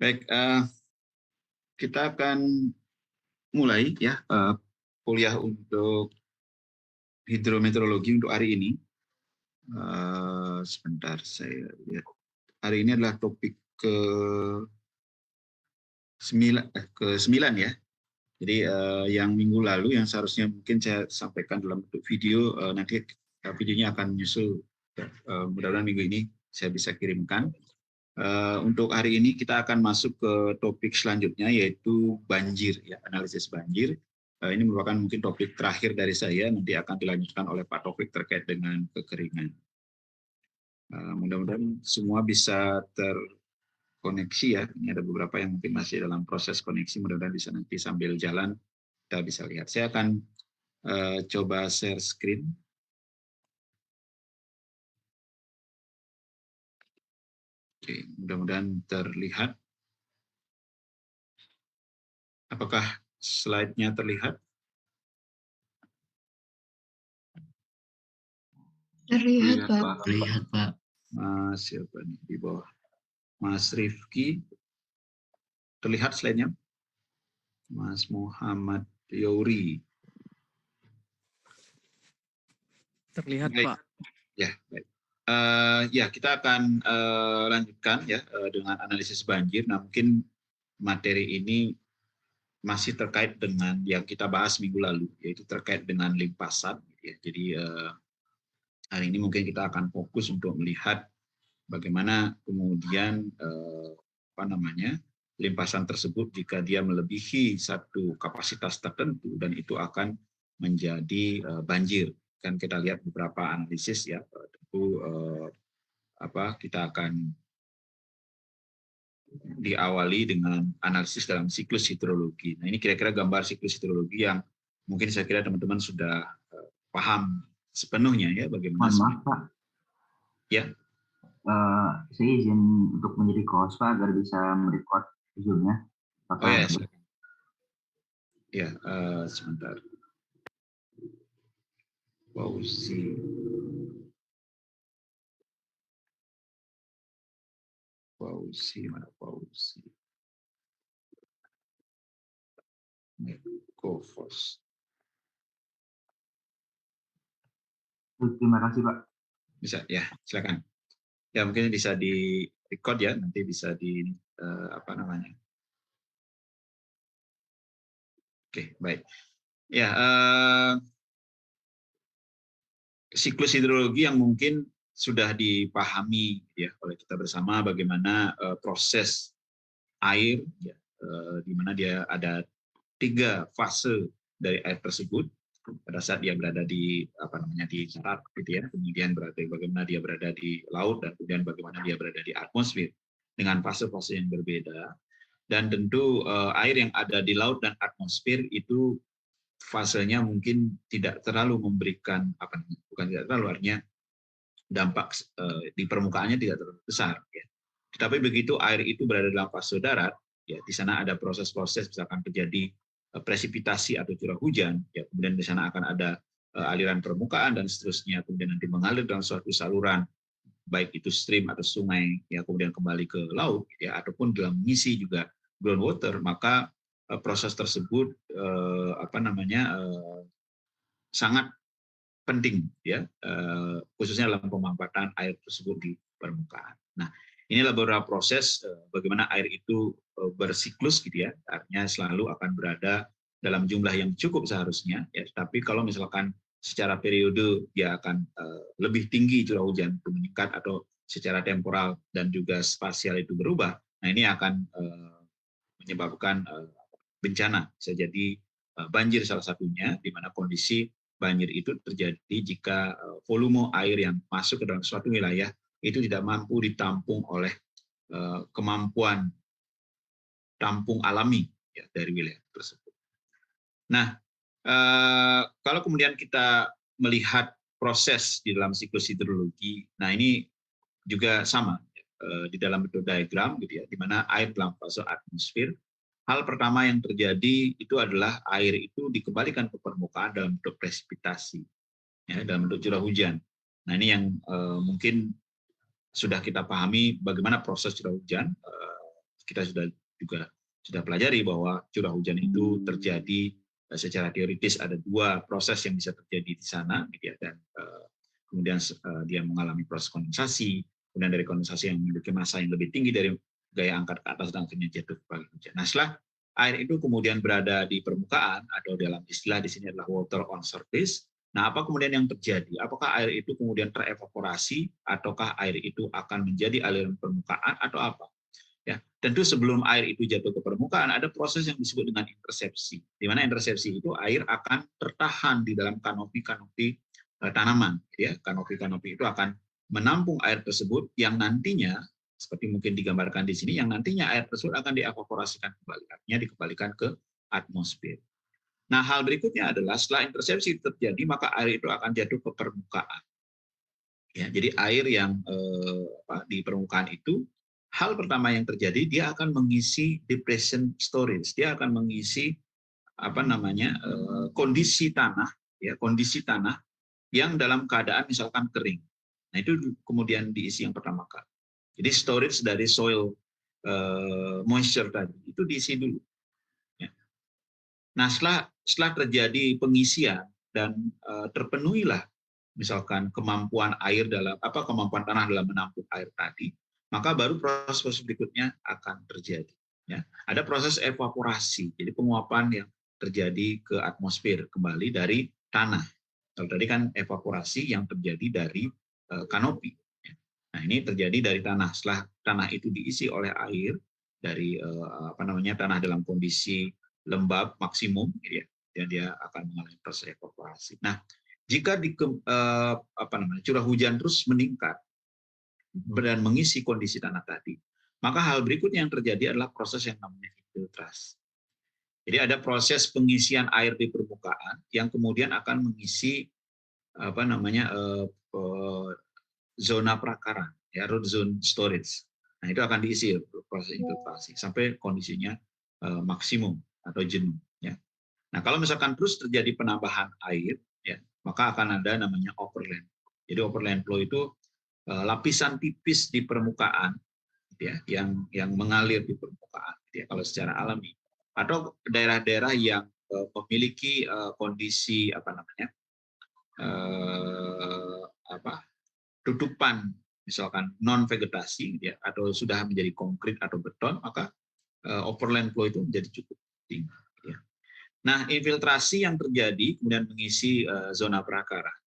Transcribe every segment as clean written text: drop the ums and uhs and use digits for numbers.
Baik, kita akan mulai ya kuliah untuk hidrometeorologi untuk hari ini. Sebentar, saya lihat. Hari ini adalah topik ke-9 ya. Jadi yang minggu lalu yang seharusnya mungkin saya sampaikan dalam bentuk video, nanti videonya akan menyusul. Mudah-mudahan minggu ini saya bisa kirimkan. Untuk hari ini kita akan masuk ke topik selanjutnya, yaitu banjir, ya, analisis banjir. Ini merupakan mungkin topik terakhir dari saya, nanti akan dilanjutkan oleh Pak Taufik terkait dengan kekeringan. Mudah-mudahan semua bisa terkoneksi ya. Ini ada beberapa yang mungkin masih dalam proses koneksi, mudah-mudahan bisa nanti sambil jalan kita bisa lihat. Saya akan coba share screen. Oke, mudah-mudahan terlihat. Apakah slide-nya terlihat? Terlihat, Pak. Terlihat, Pak. Mas siapa nih di bawah? Mas Rifki. Terlihat slide-nya? Mas Muhammad Yori. Terlihat, Baik. Pak. Ya, baik. Ya, kita akan lanjutkan ya dengan analisis banjir. Nah, mungkin materi ini masih terkait dengan yang kita bahas minggu lalu, yaitu terkait dengan limpasan. Ya. Jadi hari ini mungkin kita akan fokus untuk melihat bagaimana kemudian limpasan tersebut jika dia melebihi satu kapasitas tertentu dan itu akan menjadi banjir. Kan kita lihat beberapa analisis ya, tentu kita akan diawali dengan analisis dalam siklus hidrologi. Nah, ini kira-kira gambar siklus hidrologi yang mungkin saya kira teman-teman sudah paham sepenuhnya ya bagaimana. Maaf, Pak. Ya. Saya izin untuk menjadi co-host, Pak, agar bisa merecord Zoom-nya. Oh ya, silakan. Ya, sebentar. Pausi. Mana pausi? Go-Force. Terima kasih, Pak. Bisa, ya, silakan. Ya, mungkin bisa di record ya, nanti bisa di Oke, baik. Ya, siklus hidrologi yang mungkin sudah dipahami ya oleh kita bersama bagaimana proses air ya, di mana dia ada 3 fase dari air tersebut pada saat dia berada di di darat gitu ya, kemudian bagaimana dia berada di laut dan kemudian bagaimana dia berada di atmosfer dengan fase-fase yang berbeda. Dan tentu air yang ada di laut dan atmosfer itu fasenya mungkin tidak terlalu memberikan artinya dampak di permukaannya tidak terlalu besar ya. Tetapi begitu air itu berada dalam fase darat ya, di sana ada proses-proses misalkan terjadi presipitasi atau curah hujan ya, kemudian di sana akan ada aliran permukaan dan seterusnya, kemudian nanti mengalir dalam suatu saluran baik itu stream atau sungai ya, kemudian kembali ke laut ya, ataupun dalam mengisi juga groundwater, maka proses tersebut sangat penting ya, khususnya dalam pemanfaatan air tersebut di permukaan. Nah, inilah beberapa proses bagaimana air itu bersiklus gitu ya, artinya selalu akan berada dalam jumlah yang cukup seharusnya ya, tapi kalau misalkan secara periode dia akan lebih tinggi curah hujan itu meningkat, atau secara temporal dan juga spasial itu berubah, nah ini akan menyebabkan bencana, bisa jadi banjir salah satunya, di mana kondisi banjir itu terjadi jika volume air yang masuk ke dalam suatu wilayah itu tidak mampu ditampung oleh kemampuan tampung alami ya, dari wilayah tersebut. Nah, kalau kemudian kita melihat proses di dalam siklus hidrologi, nah ini juga sama di dalam bentuk diagram gitu ya, di mana air dalam fase atmosfer, hal pertama yang terjadi itu adalah air itu dikembalikan ke permukaan dalam bentuk presipitasi, ya, dalam bentuk curah hujan. Nah, ini yang mungkin sudah kita pahami bagaimana proses curah hujan. kita juga sudah pelajari bahwa curah hujan itu terjadi secara teoritis ada 2 proses yang bisa terjadi di sana, gitu ya, dan kemudian dia mengalami proses kondensasi, kemudian dari kondensasi yang memiliki massa yang lebih tinggi dari gaya angkat ke atas dan akhirnya jatuh sebagai hujan. Nah, setelah air itu kemudian berada di permukaan atau dalam istilah di sini adalah water on surface. Nah, apa kemudian yang terjadi? Apakah air itu kemudian terevaporasi ataukah air itu akan menjadi aliran permukaan atau apa? Ya, tentu sebelum air itu jatuh ke permukaan ada proses yang disebut dengan intersepsi. Di mana intersepsi itu air akan tertahan di dalam kanopi-kanopi tanaman, ya. Kanopi-kanopi itu akan menampung air tersebut yang nantinya seperti mungkin digambarkan di sini, yang nantinya air tersebut akan dievaporasikan kembali, artinya dikembalikan ke atmosfer. Nah, hal berikutnya adalah setelah intersepsi terjadi, maka air itu akan jatuh ke permukaan. Ya, jadi air yang di permukaan itu, hal pertama yang terjadi, dia akan mengisi depression storage, dia akan mengisi kondisi tanah, ya, kondisi tanah yang dalam keadaan misalkan kering. Nah, itu kemudian diisi yang pertama kali. Jadi storage dari soil moisture tadi itu diisi dulu. Ya. Nah, setelah terjadi pengisian dan terpenuhilah misalkan kemampuan kemampuan tanah dalam menampung air tadi, maka baru proses berikutnya akan terjadi. Ya. Ada proses evaporasi, jadi penguapan yang terjadi ke atmosfer kembali dari tanah. Kalau tadi kan evaporasi yang terjadi dari kanopi. Nah, ini terjadi dari tanah. Setelah tanah itu diisi oleh air dari tanah dalam kondisi lembab maksimum, gitu ya, dan dia akan mengalami proses evaporasi. Nah, jika curah hujan terus meningkat dan mengisi kondisi tanah tadi, maka hal berikutnya yang terjadi adalah proses yang namanya infiltrasi. Jadi ada proses pengisian air di permukaan yang kemudian akan mengisi zona prakaran, ya, root zone storage. Nah, itu akan diisi proses infiltrasi sampai kondisinya maksimum atau jenuh. Ya. Nah, kalau misalkan terus terjadi penambahan air, ya, maka akan ada namanya overland. Jadi overland flow itu lapisan tipis di permukaan, ya, yang mengalir di permukaan, ya, kalau secara alami. Atau daerah-daerah yang memiliki kondisi tutupan misalkan non vegetasi, ya, atau sudah menjadi konkrit atau beton, maka overland flow itu menjadi cukup tinggi. Ya. Nah, infiltrasi yang terjadi kemudian mengisi zona prakaran.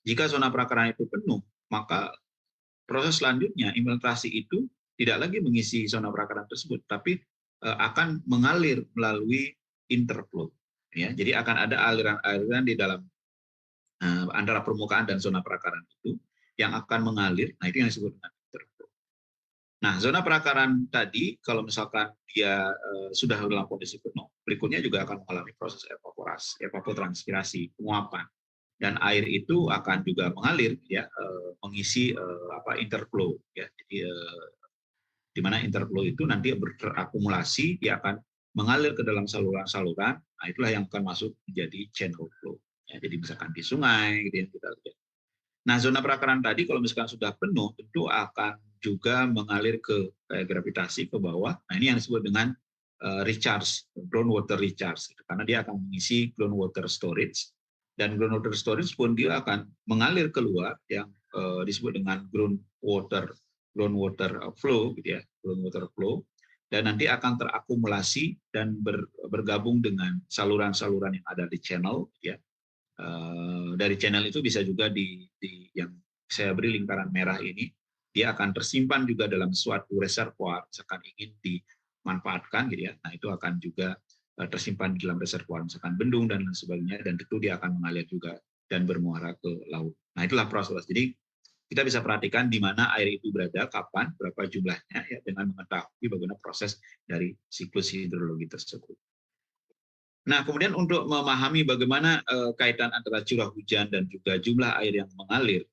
Jika zona prakaran itu penuh, maka proses selanjutnya infiltrasi itu tidak lagi mengisi zona prakaran tersebut, tapi akan mengalir melalui interflow. Ya, jadi akan ada aliran-aliran di dalam antara permukaan dan zona prakaran itu yang akan mengalir. Nah, itu yang disebut dengan interflow. Nah, zona prakaran tadi, kalau misalkan dia sudah dalam kondisi penuh, berikutnya juga akan mengalami proses evaporasi, evapotranspirasi, penguapan, dan air itu akan juga mengalir, ya, mengisi interflow, ya. Jadi di mana interflow itu nanti terakumulasi, dia akan mengalir ke dalam saluran-saluran. Nah, itulah yang akan masuk menjadi channel flow. Ya, jadi misalkan di sungai, gitu yang kita lihat. Nah, zona prakaran tadi kalau misalkan sudah penuh, tentu akan juga mengalir ke gravitasi ke bawah. Nah, ini yang disebut dengan recharge, groundwater recharge, karena dia akan mengisi groundwater storage, dan groundwater storage pun dia akan mengalir keluar yang disebut dengan groundwater flow, gitu ya, groundwater flow, dan nanti akan terakumulasi dan bergabung dengan saluran-saluran yang ada di channel, ya. Dari channel itu bisa juga di yang saya beri lingkaran merah ini, dia akan tersimpan juga dalam suatu reservoir, misalkan ingin dimanfaatkan, gitu ya. Nah, itu akan juga tersimpan di dalam reservoir, misalkan bendung dan lain sebagainya, dan tentu dia akan mengalir juga dan bermuara ke laut. Nah, itulah proses. Jadi kita bisa perhatikan di mana air itu berada, kapan, berapa jumlahnya, ya, dengan mengetahui bagaimana proses dari siklus hidrologi tersebut. Nah, kemudian untuk memahami bagaimana kaitan antara curah hujan dan juga jumlah air yang mengalir,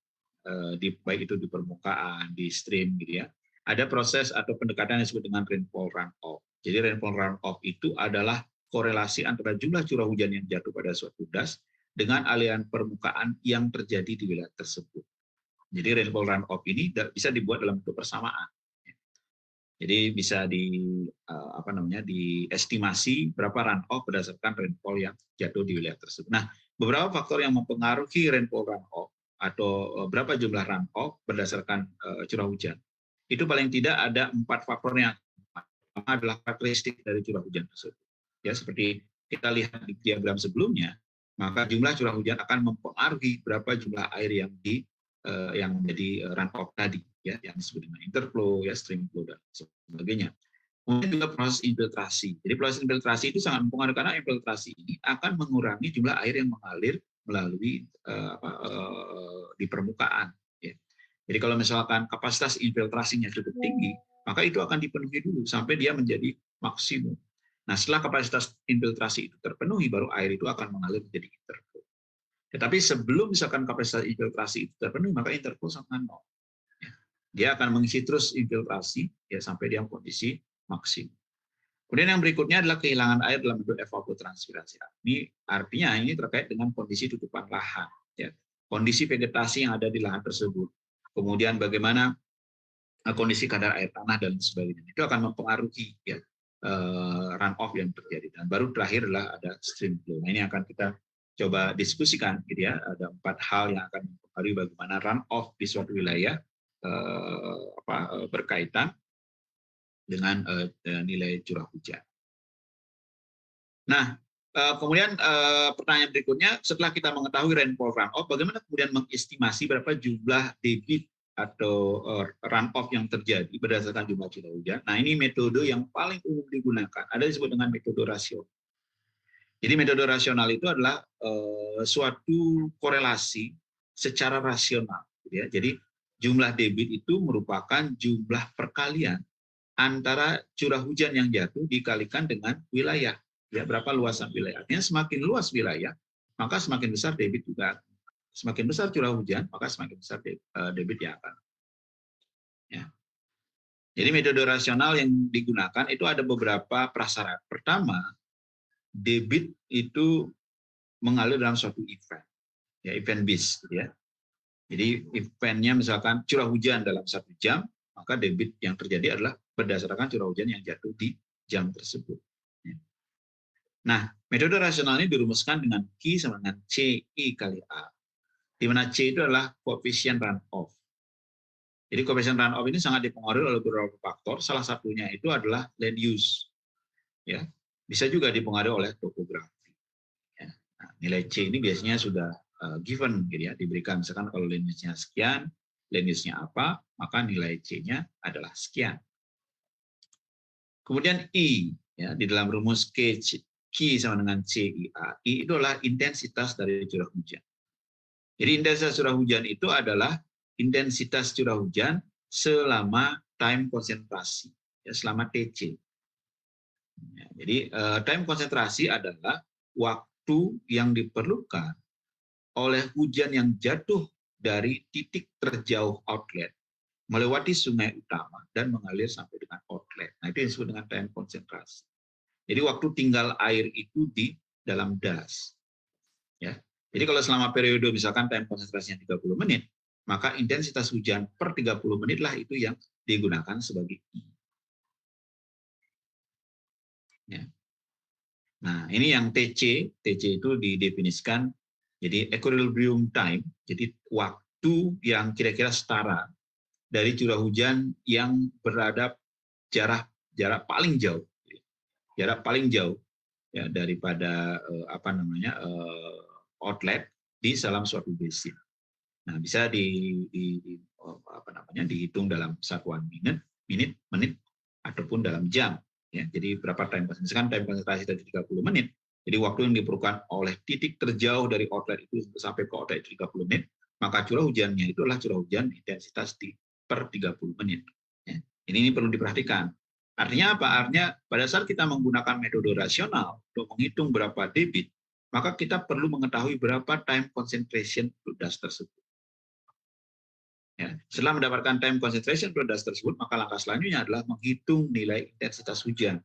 baik itu di permukaan, di stream, gitu ya, ada proses atau pendekatan yang disebut dengan rainfall runoff. Jadi rainfall runoff itu adalah korelasi antara jumlah curah hujan yang jatuh pada suatu das dengan aliran permukaan yang terjadi di wilayah tersebut. Jadi rainfall runoff ini bisa dibuat dalam bentuk persamaan. Jadi bisa diestimasi berapa runoff berdasarkan rainfall yang jatuh di wilayah tersebut. Nah, beberapa faktor yang mempengaruhi rainfall runoff atau berapa jumlah runoff berdasarkan curah hujan. Itu paling tidak ada 4 faktor yang adalah karakteristik dari curah hujan tersebut. Ya, seperti kita lihat di diagram sebelumnya, maka jumlah curah hujan akan mempengaruhi berapa jumlah air yang menjadi runoff tadi, ya, yang disebut dengan interflow, ya, stream flow dan sebagainya. Kemudian juga proses infiltrasi. Jadi proses infiltrasi itu sangat mempengaruhi karena infiltrasi ini akan mengurangi jumlah air yang mengalir melalui di permukaan. Ya. Jadi kalau misalkan kapasitas infiltrasinya cukup tinggi, maka itu akan dipenuhi dulu sampai dia menjadi maksimum. Nah, setelah kapasitas infiltrasi itu terpenuhi, baru air itu akan mengalir menjadi interflow. Tetapi sebelum misalkan kapasitas infiltrasi itu terpenuhi, maka interflow sama nol. Dia akan mengisi terus infiltrasi ya sampai dia kondisi maksimum. Kemudian yang berikutnya adalah kehilangan air dalam bentuk evapotranspirasi. Ini artinya ini terkait dengan kondisi tutupan lahan, ya. Kondisi vegetasi yang ada di lahan tersebut. Kemudian bagaimana kondisi kadar air tanah dan sebagainya. Itu akan mempengaruhi ya runoff yang terjadi. Dan baru terakhir adalah ada stream flow. Nah, ini akan kita coba diskusikan gitu ya. Ada 4 hal yang akan mempengaruhi bagaimana runoff di suatu wilayah berkaitan dengan nilai curah hujan. Nah, kemudian pertanyaan berikutnya, setelah kita mengetahui rainfall runoff, bagaimana kemudian mengestimasi berapa jumlah debit atau runoff yang terjadi berdasarkan jumlah curah hujan? Nah, ini metode yang paling umum digunakan. Ada disebut dengan metode rasional. Jadi metode rasional itu adalah suatu korelasi secara rasional. Ya. Jadi jumlah debit itu merupakan jumlah perkalian antara curah hujan yang jatuh dikalikan dengan wilayah. Ya, berapa luasan wilayah. Artinya semakin luas wilayah, maka semakin besar debit juga. Semakin besar curah hujan, maka semakin besar debit yang akan. Ya. Jadi metode rasional yang digunakan itu ada beberapa prasyarat. Pertama, debit itu mengalir dalam suatu event. Ya, event bis. Gitu ya. Jadi eventnya misalkan curah hujan dalam 1 jam, maka debit yang terjadi adalah berdasarkan curah hujan yang jatuh di jam tersebut. Nah, metode rasional ini dirumuskan dengan Q sama dengan CI kali A, di mana C itu adalah koefisien runoff. Jadi koefisien runoff ini sangat dipengaruhi oleh beberapa faktor, salah satunya itu adalah land use. Ya, bisa juga dipengaruhi oleh topografi. Ya. Nah, nilai C ini biasanya sudah given, gitu ya, diberikan. Misalkan kalau land use-nya sekian, land use-nya apa, maka nilai C-nya adalah sekian. Kemudian I, ya, di dalam rumus Q sama dengan CIA. I itu adalah intensitas dari curah hujan. Jadi intensitas curah hujan itu adalah intensitas curah hujan selama time konsentrasi, ya, selama TC. Ya, jadi time konsentrasi adalah waktu yang diperlukan oleh hujan yang jatuh dari titik terjauh outlet, melewati sungai utama dan mengalir sampai dengan outlet. Nah, itu yang disebut dengan time konsentrasi. Jadi waktu tinggal air itu di dalam das. Ya. Jadi kalau selama periode misalkan time konsentrasinya 30 menit, maka intensitas hujan per 30 menit lah itu yang digunakan sebagai I. Ya. Nah, ini yang TC itu didefinisikan jadi equilibrium time, jadi waktu yang kira-kira setara dari curah hujan yang berada jarak paling jauh. Jarak paling jauh ya daripada outlet di dalam suatu basin. Nah, bisa dihitung dalam satuan menit ataupun dalam jam. Ya, jadi berapa time konsentrasi? Misalkan time konsentrasi dari 30 menit. Jadi waktu yang diperlukan oleh titik terjauh dari outlet itu sampai ke outlet 30 menit, maka curah hujannya itu adalah curah hujan intensitas per 30 menit. Ya, ini perlu diperhatikan. Artinya apa? Artinya pada saat kita menggunakan metode rasional untuk menghitung berapa debit, maka kita perlu mengetahui berapa time concentration untuk das tersebut. Ya, setelah mendapatkan time concentration untuk das tersebut, maka langkah selanjutnya adalah menghitung nilai intensitas hujan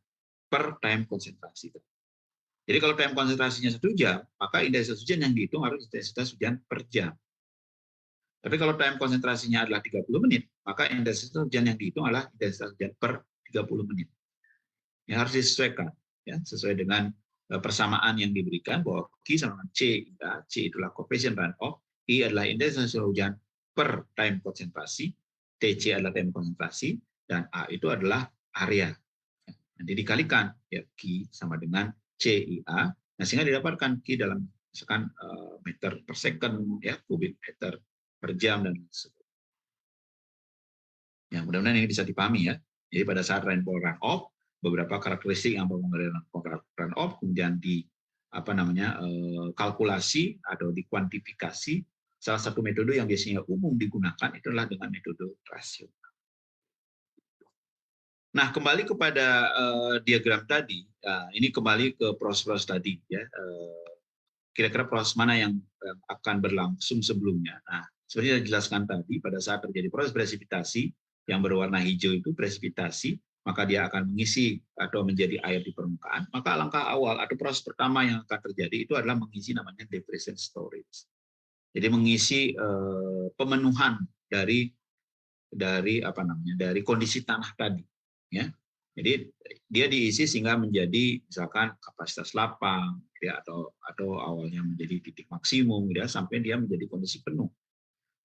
per time konsentrasi. Jadi kalau time konsentrasinya 1 jam, maka intensitas hujan yang dihitung harus intensitas hujan per jam. Tapi kalau time konsentrasinya adalah 30 menit, maka intensitas hujan yang dihitung adalah intensitas hujan per 30 menit. Ini harus disesuaikan, ya, sesuai dengan persamaan yang diberikan bahwa Q sama dengan C. C itulah coefficient runoff, I adalah intensitas curah hujan per time konsentrasi, TC adalah time konsentrasi, dan A itu adalah area. Nanti dikalikan, ya, Q sama dengan CIA, nah sehingga didapatkan Q dalam misalkan meter per second, ya, kubik meter per jam, dan sebagainya. Ya, mudah-mudahan ini bisa dipahami, ya. Jadi pada saat rainfall runoff, beberapa karakteristik yang mengenai runoff kemudian kalkulasi atau dikuantifikasi. Salah satu metode yang biasanya umum digunakan itu adalah dengan metode rasio. Nah, kembali kepada diagram tadi, ini kembali ke proses tadi, ya. Kira-kira proses mana yang akan berlangsung sebelumnya. Nah, seperti yang dijelaskan tadi, pada saat terjadi proses presipitasi yang berwarna hijau itu presipitasi, maka dia akan mengisi atau menjadi air di permukaan. Maka langkah awal atau proses pertama yang akan terjadi itu adalah mengisi namanya depression storage. Jadi mengisi pemenuhan dari kondisi tanah tadi, ya. Jadi dia diisi sehingga menjadi misalkan kapasitas lapang, ya, atau awalnya menjadi titik maksimum, ya, sampai dia menjadi kondisi penuh.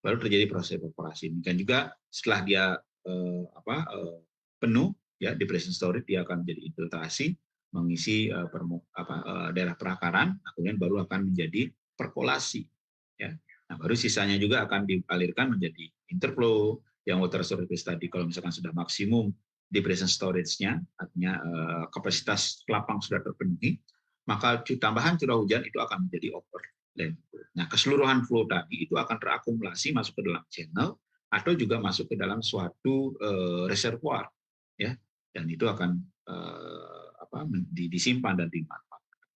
Baru terjadi proses evaporasi. Dan juga setelah dia penuh, ya, depression storage, dia akan menjadi infiltrasi, mengisi daerah perakaran, kemudian baru akan menjadi perkolasi, ya. Nah, baru sisanya juga akan dialirkan menjadi interflow, yang water storage tadi kalau misalkan sudah maksimum depression storage-nya, artinya kapasitas lapang sudah terpenuhi, maka tambahan curah hujan itu akan menjadi overland. Nah, keseluruhan flow tadi itu akan terakumulasi masuk ke dalam channel atau juga masuk ke dalam suatu reservoir, ya, dan itu akan disimpan dan dimanfaatkan.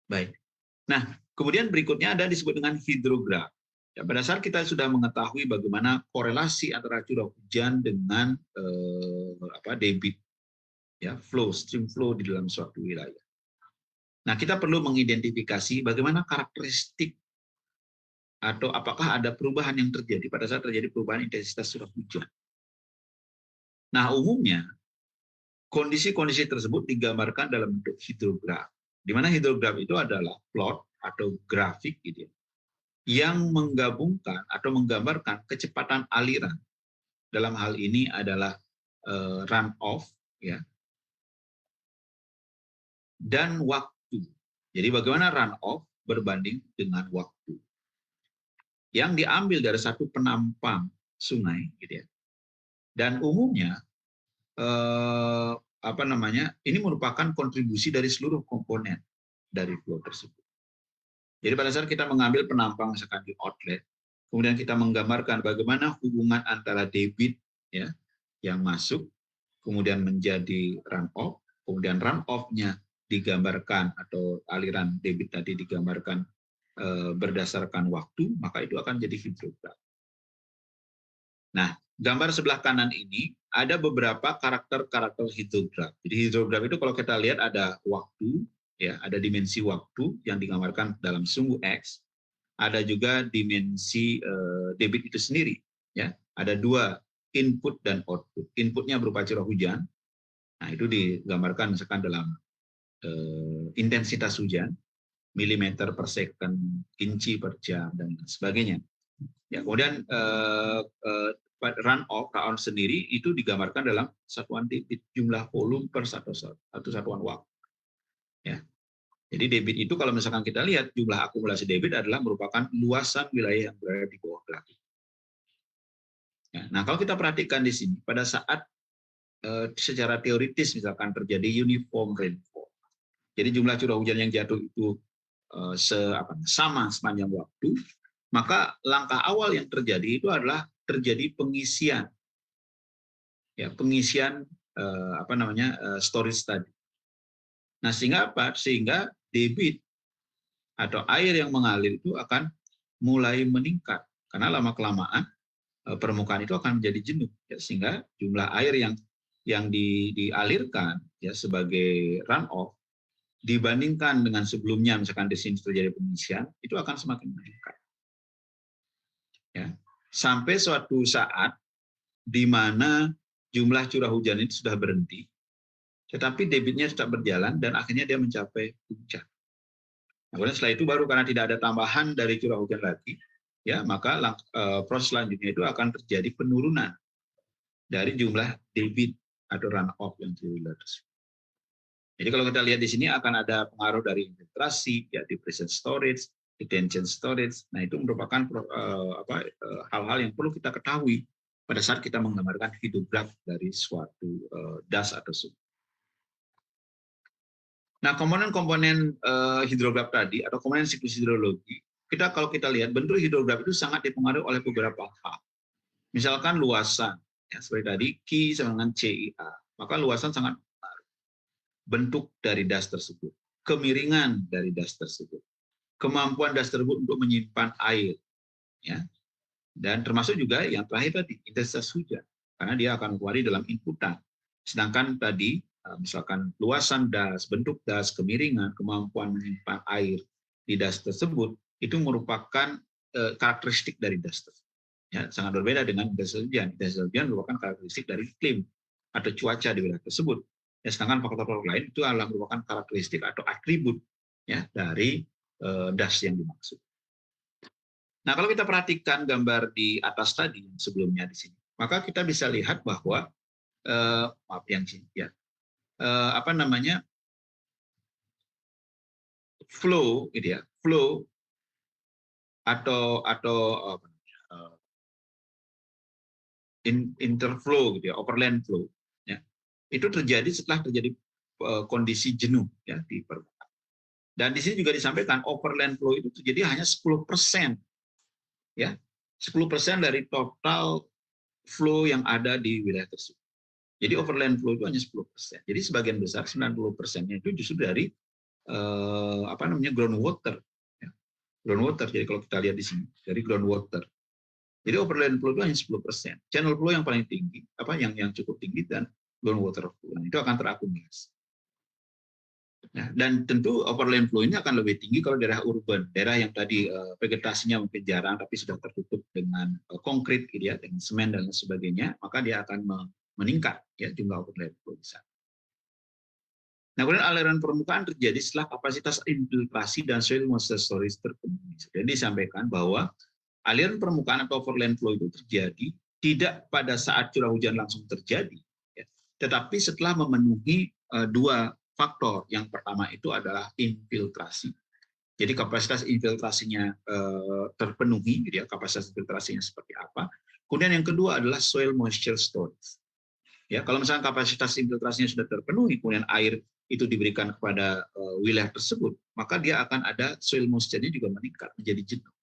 Baik. Nah, kemudian berikutnya ada disebut dengan hidrograf. Ya, pada saat kita sudah mengetahui bagaimana korelasi antara curah hujan dengan debit, ya, stream flow di dalam suatu wilayah. Nah, kita perlu mengidentifikasi bagaimana karakteristik atau apakah ada perubahan yang terjadi pada saat terjadi perubahan intensitas curah hujan. Nah, umumnya kondisi-kondisi tersebut digambarkan dalam bentuk hidrograf, di mana hidrograf itu adalah plot atau grafik, gitu ya, yang menggabungkan atau menggambarkan kecepatan aliran. Dalam hal ini adalah runoff, ya, dan waktu. Jadi bagaimana runoff berbanding dengan waktu yang diambil dari satu penampang sungai, gitu ya. Dan umumnya ini merupakan kontribusi dari seluruh komponen dari flow tersebut. Jadi pada saat kita mengambil penampang misalkan di outlet, kemudian kita menggambarkan bagaimana hubungan antara debit, ya, yang masuk, kemudian menjadi runoff, kemudian runoff-nya digambarkan atau aliran debit tadi digambarkan berdasarkan waktu, maka itu akan jadi hidrograf. Nah, gambar sebelah kanan ini ada beberapa karakter hidrograf. Jadi hidrograf itu kalau kita lihat ada waktu, ya, ada dimensi waktu yang digambarkan dalam sumbu X, ada juga dimensi debit itu sendiri, ya. Ada dua input dan output. Inputnya berupa curah hujan. Nah, itu digambarkan misalkan dalam intensitas hujan, milimeter per second, inci per jam, dan sebagainya. Ya, kemudian runoff sendiri itu digambarkan dalam satuan debit, jumlah volume per satu satuan waktu. Ya. Jadi debit itu kalau misalkan kita lihat jumlah akumulasi debit adalah merupakan luasan wilayah yang berada di bawah grafik. Ya, nah, kalau kita perhatikan di sini pada saat secara teoritis misalkan terjadi uniform rainfall. Jadi jumlah curah hujan yang jatuh itu sama sepanjang waktu, maka langkah awal yang terjadi itu adalah terjadi pengisian, ya, storage tadi. Nah, sehingga apa? Sehingga debit atau air yang mengalir itu akan mulai meningkat karena lama-kelamaan permukaan itu akan menjadi jenuh, ya, sehingga jumlah air yang dialirkan, ya, sebagai runoff dibandingkan dengan sebelumnya, misalkan di sini terjadi pengisian, itu akan semakin meningkat. Ya. Sampai suatu saat di mana jumlah curah hujan itu sudah berhenti, tetapi debitnya tetap berjalan dan akhirnya dia mencapai puncak. Nah, kemudian setelah itu baru karena tidak ada tambahan dari curah hujan lagi, ya maka proses selanjutnya itu akan terjadi penurunan dari jumlah debit atau runoff yang terjadi tersebut. Jadi kalau kita lihat di sini akan ada pengaruh dari infiltrasi, ya depression storage, detention storage. Nah itu merupakan hal-hal yang perlu kita ketahui pada saat kita menggambarkan hidrograf dari suatu das atau sumber. Nah komponen-komponen hidrograf tadi atau komponen siklus hidrologi, kalau kita lihat bentuk hidrograf itu sangat dipengaruhi oleh beberapa hal. Misalkan luasan, ya, seperti tadi Q sama dengan CIA, maka luasan sangat bentuk dari das tersebut, kemiringan dari das tersebut, kemampuan das tersebut untuk menyimpan air, ya, dan termasuk juga yang terakhir tadi intensitas hujan, karena dia akan mempengaruhi dalam inputan. Sedangkan tadi misalkan luasan das, bentuk das, kemiringan, kemampuan menyimpan air di das tersebut itu merupakan karakteristik dari das tersebut. Ya, sangat berbeda dengan intensitas hujan. Intensitas hujan merupakan karakteristik dari iklim atau cuaca di wilayah tersebut. Ya, sedangkan faktor-faktor lain itu adalah merupakan karakteristik atau atribut ya dari das yang dimaksud. Nah, kalau kita perhatikan gambar di atas tadi yang sebelumnya di sini, maka kita bisa lihat bahwa flow, gitu ya, flow atau interflow, gitu ya, overland flow. Itu terjadi setelah terjadi kondisi jenuh ya di permukaan. Dan di sini juga disampaikan overland flow itu terjadi hanya 10%, ya, 10% dari total flow yang ada di wilayah tersebut. Jadi overland flow itu hanya 10%. Jadi sebagian besar 90%-nya itu justru dari groundwater. Ya. Groundwater. Jadi kalau kita lihat di sini dari groundwater. Jadi overland flow itu hanya 10%. Channel flow yang paling tinggi, yang cukup tinggi dan groundwater flow. Nah, itu akan terakumulasi. Nah, dan tentu overland flow ini akan lebih tinggi kalau daerah urban, daerah yang tadi vegetasinya mungkin jarang tapi sudah tertutup dengan konkrit, gitu ya, dengan semen dan sebagainya, maka dia akan meningkat ya jumlah overland flow di sana. Nah, kemudian aliran permukaan terjadi setelah kapasitas infiltrasi dan soil moisture storage terpenuhi. Jadi disampaikan bahwa aliran permukaan atau overland flow itu terjadi tidak pada saat curah hujan langsung terjadi, ya, tetapi setelah memenuhi dua faktor. Yang pertama itu adalah infiltrasi. Jadi kapasitas infiltrasinya terpenuhi, gitu ya, kapasitas infiltrasinya seperti apa. Kemudian yang kedua adalah soil moisture storage. Ya, kalau misalnya kapasitas infiltrasinya sudah terpenuhi, kemudian air itu diberikan kepada wilayah tersebut, maka dia akan ada soil moisture-nya juga meningkat menjadi jenuh.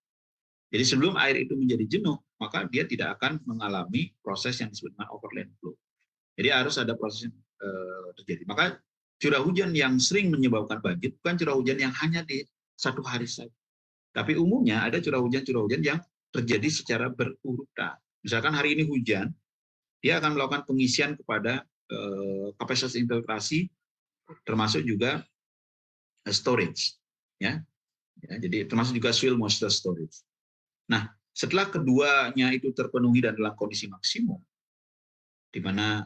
Jadi sebelum air itu menjadi jenuh, maka dia tidak akan mengalami proses yang disebut dengan overland flow. Jadi harus ada proses yang terjadi. Maka curah hujan yang sering menyebabkan banjir bukan curah hujan yang hanya di satu hari saja. Tapi umumnya ada curah hujan yang terjadi secara berurutan. Misalkan hari ini hujan, dia akan melakukan pengisian kepada kapasitas infiltrasi, termasuk juga storage, ya. Jadi termasuk juga soil moisture storage. Nah, setelah keduanya itu terpenuhi dan dalam kondisi maksimum, di mana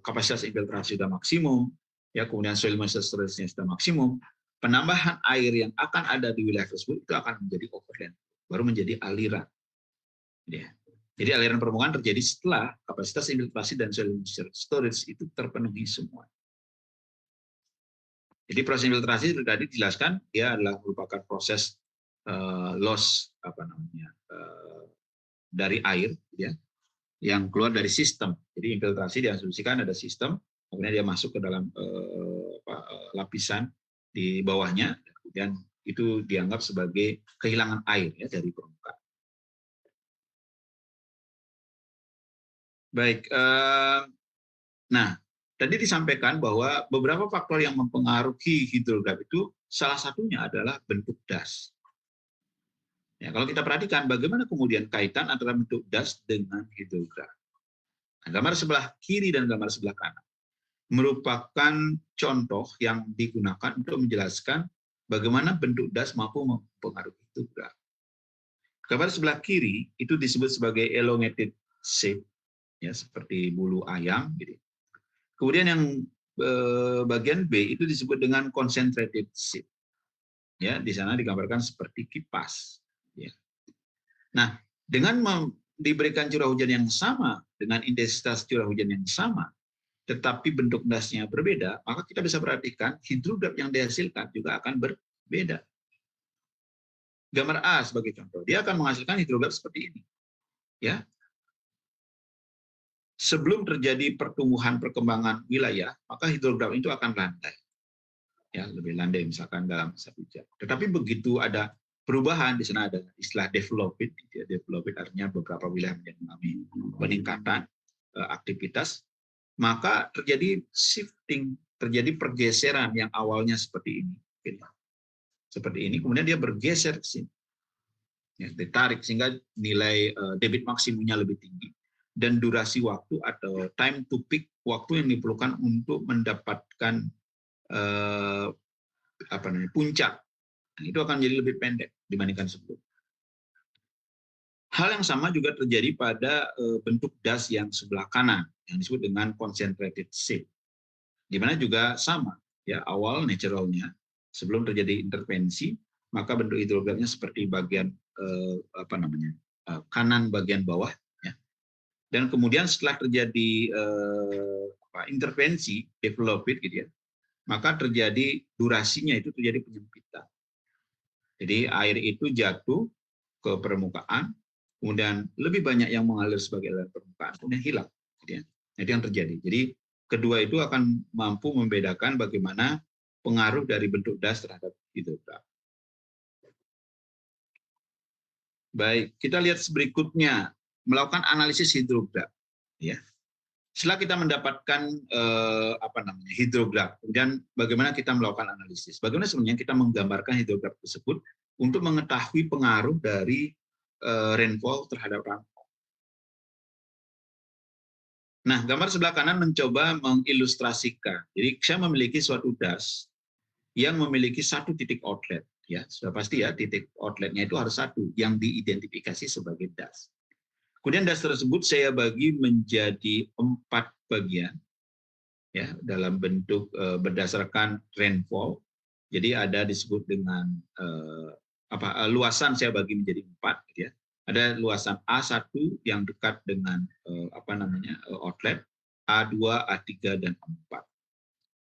kapasitas infiltrasi sudah maksimum, ya, kemudian soil moisture storage-nya sudah maksimum, penambahan air yang akan ada di wilayah tersebut itu akan menjadi overland, baru menjadi aliran. Ya. Jadi aliran permukaan terjadi setelah kapasitas infiltrasi dan soil moisture storage itu terpenuhi semua. Jadi proses infiltrasi tadi dijelaskan, dia adalah merupakan proses loss dari air, ya, yang keluar dari sistem. Jadi infiltrasi diasumsikan ada sistem, kemudian dia masuk ke dalam lapisan di bawahnya, dan itu dianggap sebagai kehilangan air ya dari permukaan. Baik, nah tadi disampaikan bahwa beberapa faktor yang mempengaruhi hidrograf itu salah satunya adalah bentuk das. Ya, kalau kita perhatikan bagaimana kemudian kaitan antara bentuk das dengan hidrograf. Nah, gambar sebelah kiri dan gambar sebelah kanan merupakan contoh yang digunakan untuk menjelaskan bagaimana bentuk das mampu mempengaruhi hidrograf. Gambar sebelah kiri itu disebut sebagai elongated shape. ya seperti bulu ayam gitu. Kemudian yang bagian B itu disebut dengan concentrated seed. Ya, di sana digambarkan seperti kipas. Ya. Nah, dengan diberikan curah hujan yang sama dengan intensitas curah hujan yang sama, tetapi bentuk dasnya berbeda, maka kita bisa perhatikan hidrograf yang dihasilkan juga akan berbeda. Gambar A sebagai contoh, dia akan menghasilkan hidrograf seperti ini. Ya. Sebelum terjadi pertumbuhan perkembangan wilayah, maka hidrograf itu akan landai. Ya, lebih landai misalkan dalam 1 jam. Tetapi begitu ada perubahan, di sana ada istilah developed, ya, developed artinya beberapa wilayah mengalami peningkatan aktivitas, maka terjadi shifting, terjadi pergeseran yang awalnya seperti ini. Seperti ini, kemudian dia bergeser ke sini. Ya, ditarik sehingga nilai debit maksimumnya lebih tinggi dan durasi waktu atau time to peak, waktu yang diperlukan untuk mendapatkan puncak, nah, itu akan menjadi lebih pendek dibandingkan sebelumnya. Hal yang sama juga terjadi pada bentuk das yang sebelah kanan yang disebut dengan concentrated seed, di mana juga sama, ya, awal naturalnya sebelum terjadi intervensi, maka bentuk hidrografnya seperti bagian kanan bagian bawah, ya. Dan kemudian setelah terjadi intervensi developed gitu ya, maka terjadi durasinya itu terjadi penyempitan. Jadi air itu jatuh ke permukaan, kemudian lebih banyak yang mengalir sebagai aliran permukaan, kemudian hilang. Gitu ya. Nah, itu yang terjadi. Jadi kedua itu akan mampu membedakan bagaimana pengaruh dari bentuk das terhadap hidrograf. Baik, kita lihat berikutnya, melakukan analisis hidrograf. Ya. Setelah kita mendapatkan hidrograf, kemudian bagaimana kita melakukan analisis? Bagaimana sebenarnya kita menggambarkan hidrograf tersebut untuk mengetahui pengaruh dari rainfall terhadap rainfall. Nah, gambar sebelah kanan mencoba mengilustrasikan. Jadi saya memiliki suatu das yang memiliki satu titik outlet. Ya, sudah pasti ya, titik outletnya itu harus satu yang diidentifikasi sebagai das. Kemudian das tersebut saya bagi menjadi 4 bagian, ya, dalam bentuk berdasarkan rainfall. Jadi ada disebut dengan luasan saya bagi menjadi 4, gitu ya. Ada luasan A1 yang dekat dengan outlet, A2, A3 dan A4.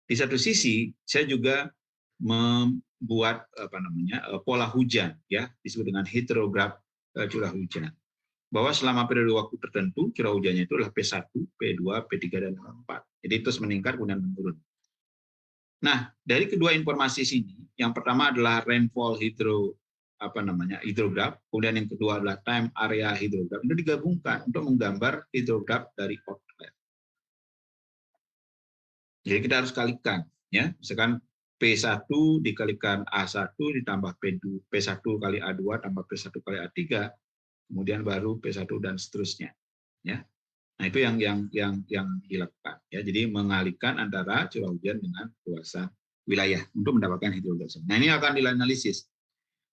Di satu sisi saya juga membuat pola hujan, ya, disebut dengan heterograf curah hujan, bahwa selama periode waktu tertentu curah hujannya itu adalah P1, P2, P3 dan P4. Jadi terus meningkat kemudian menurun. Nah, dari kedua informasi sini, yang pertama adalah rainfall hidrograf, kemudian yang kedua adalah time area hidrograf, itu digabungkan untuk menggambar hidrograf dari outlet. Jadi kita harus kalikan, ya. Misalkan P1 dikalikan A1 ditambah P1 kali A2 tambah P1 kali A3, kemudian baru P1 dan seterusnya, ya. Nah, itu yang dilakukan, ya. Jadi mengalihkan antara curah hujan dengan luasan wilayah untuk mendapatkan hidrograf. Nah, ini akan dianalisis.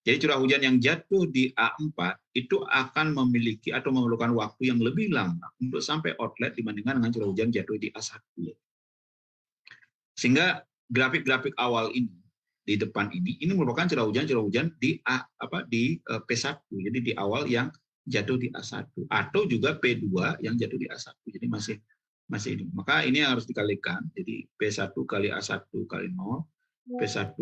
Jadi curah hujan yang jatuh di A4 itu akan memiliki atau memerlukan waktu yang lebih lama untuk sampai outlet dibandingkan dengan curah hujan jatuh di A1. Sehingga grafik-grafik awal ini di depan ini merupakan curah hujan di P1. Jadi di awal yang jatuh di A1 atau juga P2 yang jatuh di A1. Jadi masih ini. Maka ini harus dikalikan. Jadi P1 kali A1 kali 0, P1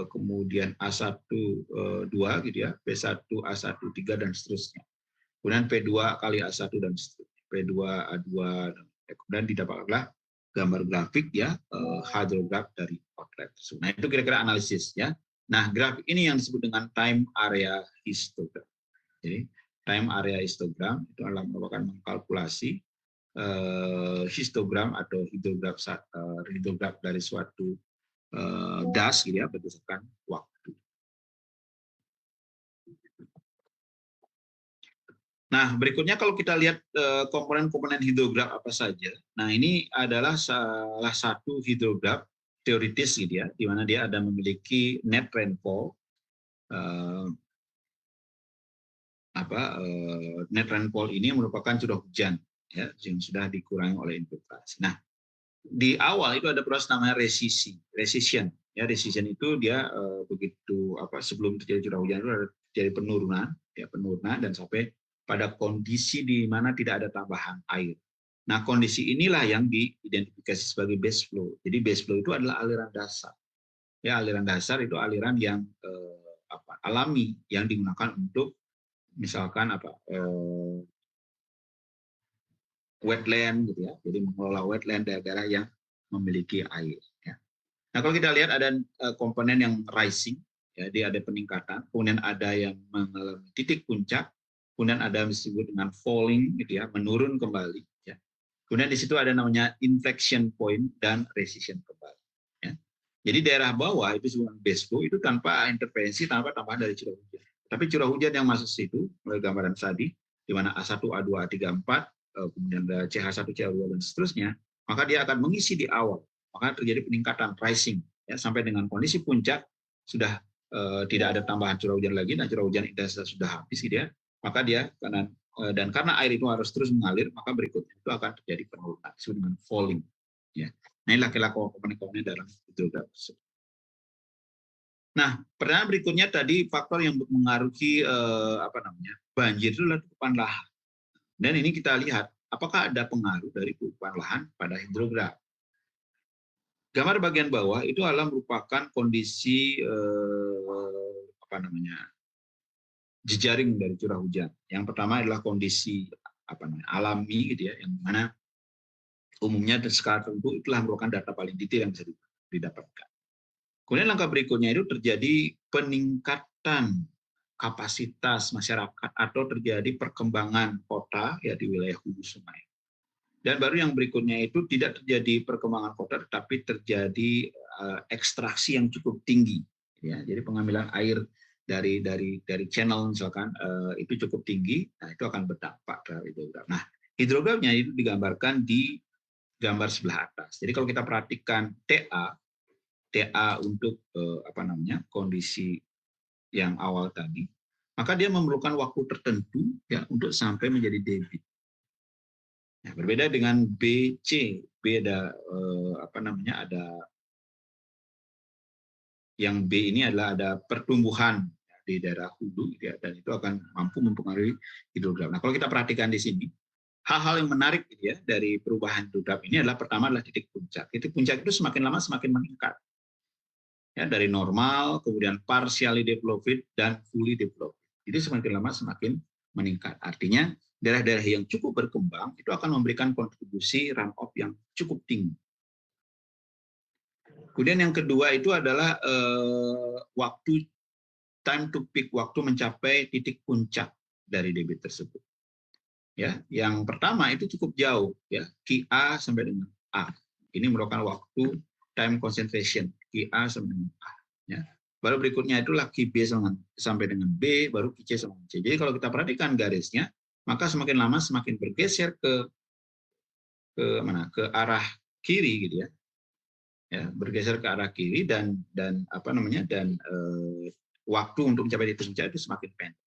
kemudian A1 2 gitu ya, P1 A1 3 dan seterusnya. Kemudian P2 kali A1 dan seterusnya. P2 A2 kemudian didapatkanlah gambar grafik, ya, hidrograf dari outlet tersebut. Nah, itu kira-kira analisis, ya. Nah, grafik ini yang disebut dengan time area histogram. Jadi time area histogram itu adalah merupakan mengkalkulasi histogram atau hidrograf dari suatu das, gitu ya, berdasarkan waktu. Nah, berikutnya kalau kita lihat komponen-komponen hidrograf apa saja. Nah, ini adalah salah satu hidrograf teoritis, gitu ya, di mana dia ada memiliki net rainfall. Net rainfall ini merupakan curah hujan ya, yang sudah dikurangi oleh infiltrasi. Nah, di awal itu ada proses namanya rescission. Ya, rescission itu dia begitu sebelum terjadi curah hujan itu ada terjadi penurunan dan sampai pada kondisi di mana tidak ada tambahan air. Nah, kondisi inilah yang diidentifikasi sebagai base flow. Jadi base flow itu adalah aliran dasar. Ya, aliran dasar itu aliran yang alami yang digunakan untuk misalkan wetland gitu ya. Jadi mengelola wetland daerah-daerah yang memiliki air ya. Nah, kalau kita lihat ada komponen yang rising ya, dia ada peningkatan, kemudian ada yang mengalami titik puncak, kemudian ada yang disebut dengan falling gitu ya, menurun kembali ya. Kemudian di situ ada namanya inflection point dan rescission kembali ya. Jadi daerah bawah itu sebenarnya base flow itu tanpa intervensi, tanpa tambahan dari curah hujan. Tapi curah hujan yang masuk situ, melalui gambaran tadi, di mana A1, A2, A3, A4, kemudian ada CH1, CH2 dan seterusnya, maka dia akan mengisi di awal, maka terjadi peningkatan rising ya, sampai dengan kondisi puncak sudah tidak ada tambahan curah hujan lagi, dan curah hujan intensitas sudah habis gitu ya, maka dia karena air itu harus terus mengalir, maka berikutnya itu akan terjadi penurunan disebut dengan falling ya. Nah, inilah komponen-komponen dalam hidrograf tersebut. Nah, pertanyaan berikutnya tadi faktor yang mengaruhi banjir itu adalah tutupan lahan. Dan ini kita lihat apakah ada pengaruh dari tutupan lahan pada hidrograf. Gambar bagian bawah itu adalah merupakan kondisi jejaring dari curah hujan. Yang pertama adalah kondisi alami gitu ya, yang mana umumnya skala tertentu itulah merupakan data paling detail yang bisa didapatkan. Kemudian langkah berikutnya itu terjadi peningkatan kapasitas masyarakat atau terjadi perkembangan kota ya di wilayah hulu sungai. Dan baru yang berikutnya itu tidak terjadi perkembangan kota, tetapi terjadi ekstraksi yang cukup tinggi. Ya, jadi pengambilan air dari channel misalkan itu cukup tinggi, nah itu akan berdampak terhadap hidrograf. Nah, hidrografnya itu digambarkan di gambar sebelah atas. Jadi kalau kita perhatikan TA untuk kondisi yang awal tadi, maka dia memerlukan waktu tertentu ya untuk sampai menjadi debit. Nah, berbeda dengan BC, B ada ada yang B ini adalah ada pertumbuhan di daerah hulu ya, dan itu akan mampu mempengaruhi hidrograf. Nah, kalau kita perhatikan di sini, hal-hal yang menarik ya dari perubahan hidrograf ini adalah pertama adalah titik puncak. Titik puncak itu semakin lama semakin meningkat. Ya, dari normal, kemudian partially developed dan fully developed. Jadi semakin lama semakin meningkat. Artinya daerah-daerah yang cukup berkembang itu akan memberikan kontribusi runoff yang cukup tinggi. Kemudian yang kedua itu adalah waktu time to peak, waktu mencapai titik puncak dari debit tersebut. Ya, yang pertama itu cukup jauh ya, QA sampai dengan A. Ini merupakan waktu time concentration, QA sampai dengan A. Ya. Baru berikutnya itulah QB sampai dengan B, baru QC sampai dengan C. Jadi kalau kita perhatikan garisnya, maka semakin lama semakin bergeser ke arah kiri gitu ya. Ya, bergeser ke arah kiri dan waktu untuk mencapai titik puncak itu semakin pendek.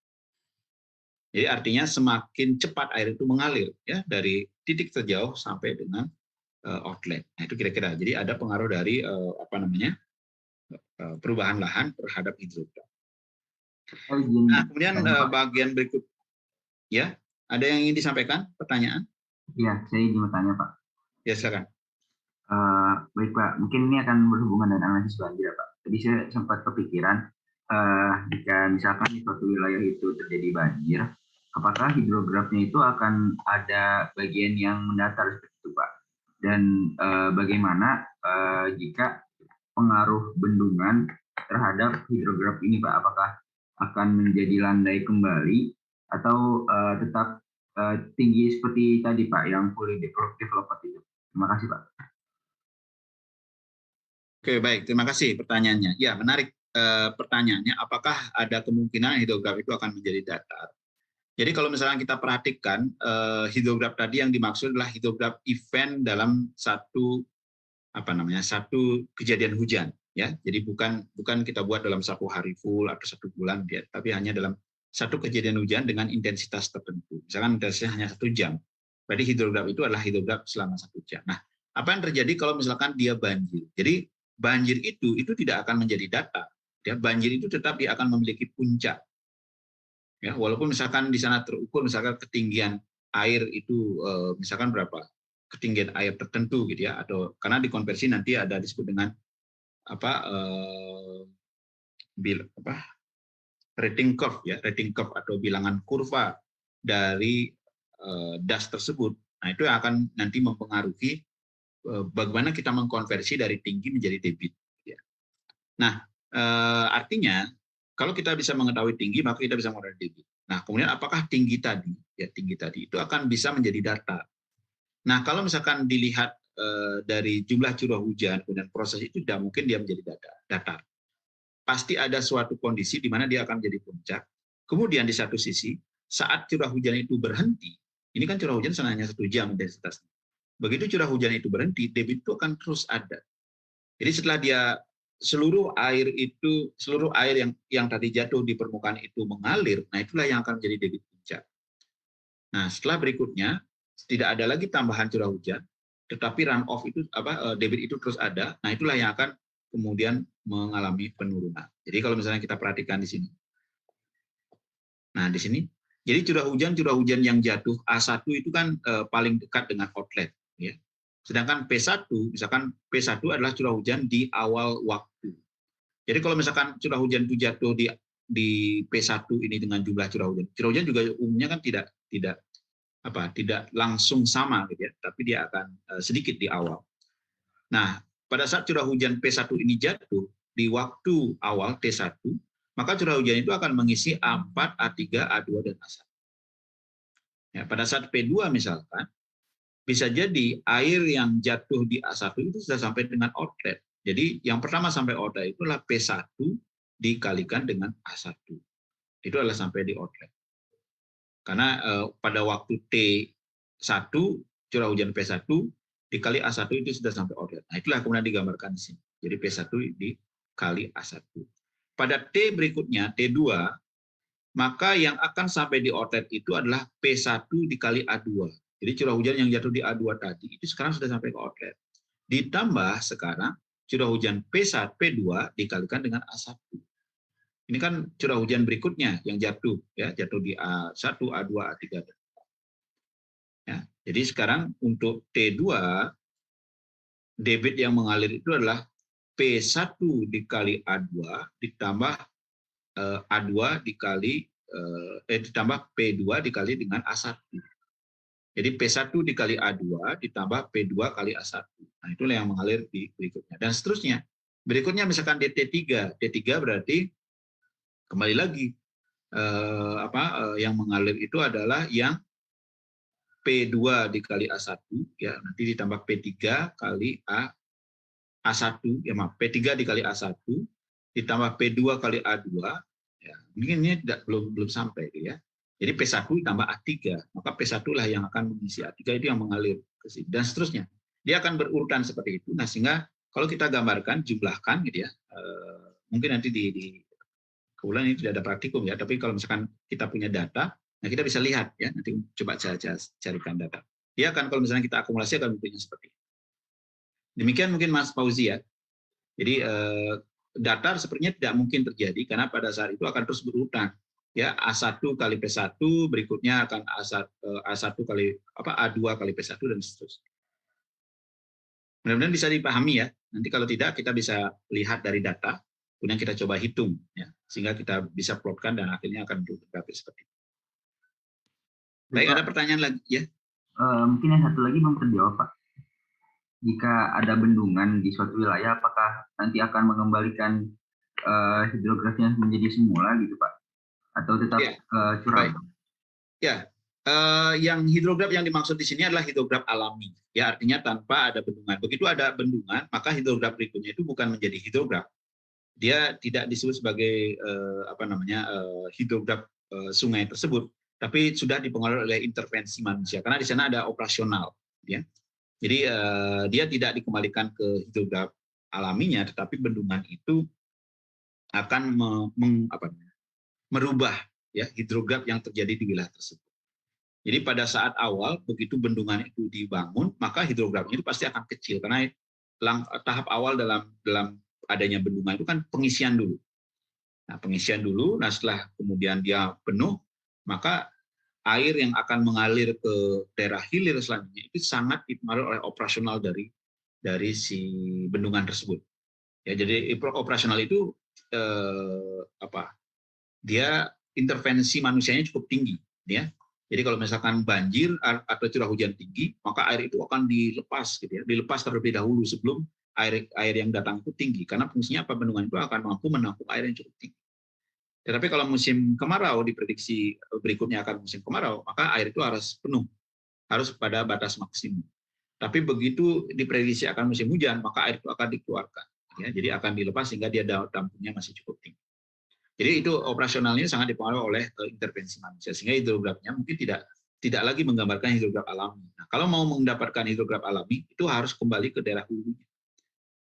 Jadi artinya semakin cepat air itu mengalir ya dari titik terjauh sampai dengan outlet. Nah, itu kira-kira. Jadi ada pengaruh dari perubahan lahan terhadap hidrograf. Nah, kemudian bagian berikut ya, ada yang ingin disampaikan pertanyaan? Ya, saya ingin bertanya Pak. Ya, silakan. Baik Pak, mungkin ini akan berhubungan dengan analisis banjir Pak. Tadi saya sempat kepikiran jika misalkan di suatu wilayah itu terjadi banjir, apakah hidrografnya itu akan ada bagian yang mendatar seperti itu Pak? Dan bagaimana jika pengaruh bendungan terhadap hidrograf ini Pak? Apakah akan menjadi landai kembali atau tetap tinggi seperti tadi Pak yang fully developed itu? Terima kasih Pak. Oke, baik. Terima kasih pertanyaannya. Ya, menarik pertanyaannya. Apakah ada kemungkinan hidrograf itu akan menjadi datar? Jadi kalau misalnya kita perhatikan hidrograf tadi yang dimaksud adalah hidrograf event dalam satu kejadian hujan. Ya, jadi bukan kita buat dalam satu hari full atau satu bulan, ya, tapi hanya dalam satu kejadian hujan dengan intensitas tertentu. Misalkan intensitasnya hanya 1 jam. Berarti hidrograf itu adalah hidrograf selama 1 jam. Nah, apa yang terjadi kalau misalkan dia banjir? Jadi banjir itu tidak akan menjadi data. Ya, banjir itu tetap dia akan memiliki puncak. Ya, walaupun misalkan di sana terukur misalkan ketinggian air itu misalkan berapa? Ketinggian air tertentu gitu ya, atau karena dikonversi nanti ada disebut dengan apa rating curve ya, rating curve atau bilangan kurva dari das tersebut. Nah, itu yang akan nanti mempengaruhi bagaimana kita mengkonversi dari tinggi menjadi debit. Ya. Nah, artinya kalau kita bisa mengetahui tinggi, maka kita bisa mengetahui debit. Nah, kemudian apakah tinggi tadi, ya tinggi tadi itu akan bisa menjadi data. Nah, kalau misalkan dilihat dari jumlah curah hujan, kemudian proses itu tidak mungkin dia menjadi datar. Pasti ada suatu kondisi di mana dia akan menjadi puncak. Kemudian di satu sisi, saat curah hujan itu berhenti, ini kan curah hujan hanya 1 jam intensitasnya. Begitu curah hujan itu berhenti, debit itu akan terus ada. Jadi setelah dia seluruh air yang tadi jatuh di permukaan itu mengalir, nah itulah yang akan menjadi debit puncak. Nah, setelah berikutnya tidak ada lagi tambahan curah hujan, tetapi run off itu debit itu terus ada. Nah, itulah yang akan kemudian mengalami penurunan. Jadi kalau misalnya kita perhatikan di sini. Nah, di sini jadi curah hujan yang jatuh A1 itu kan paling dekat dengan outlet ya. Sedangkan P1 misalkan P1 adalah curah hujan di awal waktu. Jadi kalau misalkan curah hujan itu jatuh di P1 ini dengan jumlah curah hujan juga umumnya kan tidak langsung sama gitu ya, tapi dia akan sedikit di awal. Nah, pada saat curah hujan P1 ini jatuh di waktu awal T1, maka curah hujan itu akan mengisi A4, A3, A2 dan A1. Ya, pada saat P2 misalkan bisa jadi air yang jatuh di A1 itu sudah sampai dengan outlet. Jadi yang pertama sampai outlet itu adalah P1 dikalikan dengan A1. Itu adalah sampai di outlet. Karena pada waktu T1 curah hujan P1 dikali A1 itu sudah sampai outlet. Nah, itulah kemudian digambarkan di sini. Jadi P1 dikali A1. Pada T berikutnya, T2, maka yang akan sampai di outlet itu adalah P1 dikali A2. Jadi curah hujan yang jatuh di A2 tadi itu sekarang sudah sampai ke outlet. Ditambah sekarang curah hujan P1, P2 dikalikan dengan A1. Ini kan curah hujan berikutnya yang jatuh di A1, A2, A3. Ya, jadi sekarang untuk T2 debit yang mengalir itu adalah P1 dikali A2 ditambah A2 ditambah P2 dikali dengan A1. Jadi P1 dikali A2 ditambah P2 kali A1. Nah, itulah yang mengalir di berikutnya. Dan seterusnya. Berikutnya misalkan di T3. T3 berarti kembali lagi yang mengalir itu adalah yang P2 dikali A1 ya, nanti ditambah P3 kali A1 ya, maaf, P3 dikali A1 ditambah P2 kali A2 ya. Mungkin ini belum sampai ya. Jadi P1 ditambah A3, maka P1 lah yang akan mengisi A3 itu yang mengalir ke sini dan seterusnya. Dia akan berurutan seperti itu. Nah, sehingga kalau kita gambarkan, jumlahkan gitu ya. Mungkin nanti di kebetulan ini tidak ada praktikum ya, tapi kalau misalkan kita punya data, nah kita bisa lihat ya, nanti coba saya carikan data. Dia akan kalau misalnya kita akumulasi akan bentuknya seperti ini. Demikian mungkin Mas Fauzi ya. Jadi datar sepertinya tidak mungkin terjadi karena pada saat itu akan terus berurutan. Ya, A1 kali P1, berikutnya akan A1 kali A2 kali P1 dan seterusnya. Mudah-mudahan bisa dipahami ya. Nanti kalau tidak kita bisa lihat dari data, kemudian kita coba hitung ya, sehingga kita bisa plotkan dan akhirnya akan grafik seperti itu. Baik, ada pertanyaan lagi ya? Mungkin yang satu lagi belum terjawab, Pak. Jika ada bendungan di suatu wilayah, apakah nanti akan mengembalikan hidrografnya menjadi semula gitu, Pak? Atau tetap curam? Ya, yang hidrograf yang dimaksud di sini adalah hidrograf alami. Ya, artinya tanpa ada bendungan. Begitu ada bendungan, maka hidrograf berikutnya itu bukan menjadi hidrograf. Dia tidak disebut sebagai hidrograf sungai tersebut, tapi sudah dipengaruhi oleh intervensi manusia. Karena di sana ada operasional. Ya. Jadi dia tidak dikembalikan ke hidrograf alaminya, tetapi bendungan itu akan merubah ya hidrograf yang terjadi di wilayah tersebut. Jadi pada saat awal begitu bendungan itu dibangun, maka hidrografnya itu pasti akan kecil karena tahap awal dalam adanya bendungan itu kan pengisian dulu. Nah, pengisian dulu, nah setelah kemudian dia penuh, maka air yang akan mengalir ke daerah hilir selanjutnya itu sangat dipengaruhi oleh operasional dari si bendungan tersebut. Ya, jadi operasional itu dia intervensi manusianya cukup tinggi, ya. Jadi kalau misalkan banjir atau curah hujan tinggi, maka air itu akan dilepas, gitu ya, dilepas terlebih dahulu sebelum air yang datang itu tinggi, karena fungsinya apa, bendungan itu akan mampu menampung air yang cukup tinggi. Tetapi kalau musim kemarau, diprediksi berikutnya akan musim kemarau, maka air itu harus penuh, harus pada batas maksimum. Tapi begitu diprediksi akan musim hujan, maka air itu akan dikeluarkan, ya, jadi akan dilepas sehingga dia tampungnya masih cukup tinggi. Jadi itu operasionalnya sangat dipengaruhi oleh intervensi manusia, sehingga hidrografnya mungkin tidak lagi menggambarkan hidrograf alami. Nah, kalau mau mendapatkan hidrograf alami, itu harus kembali ke daerah hulunya.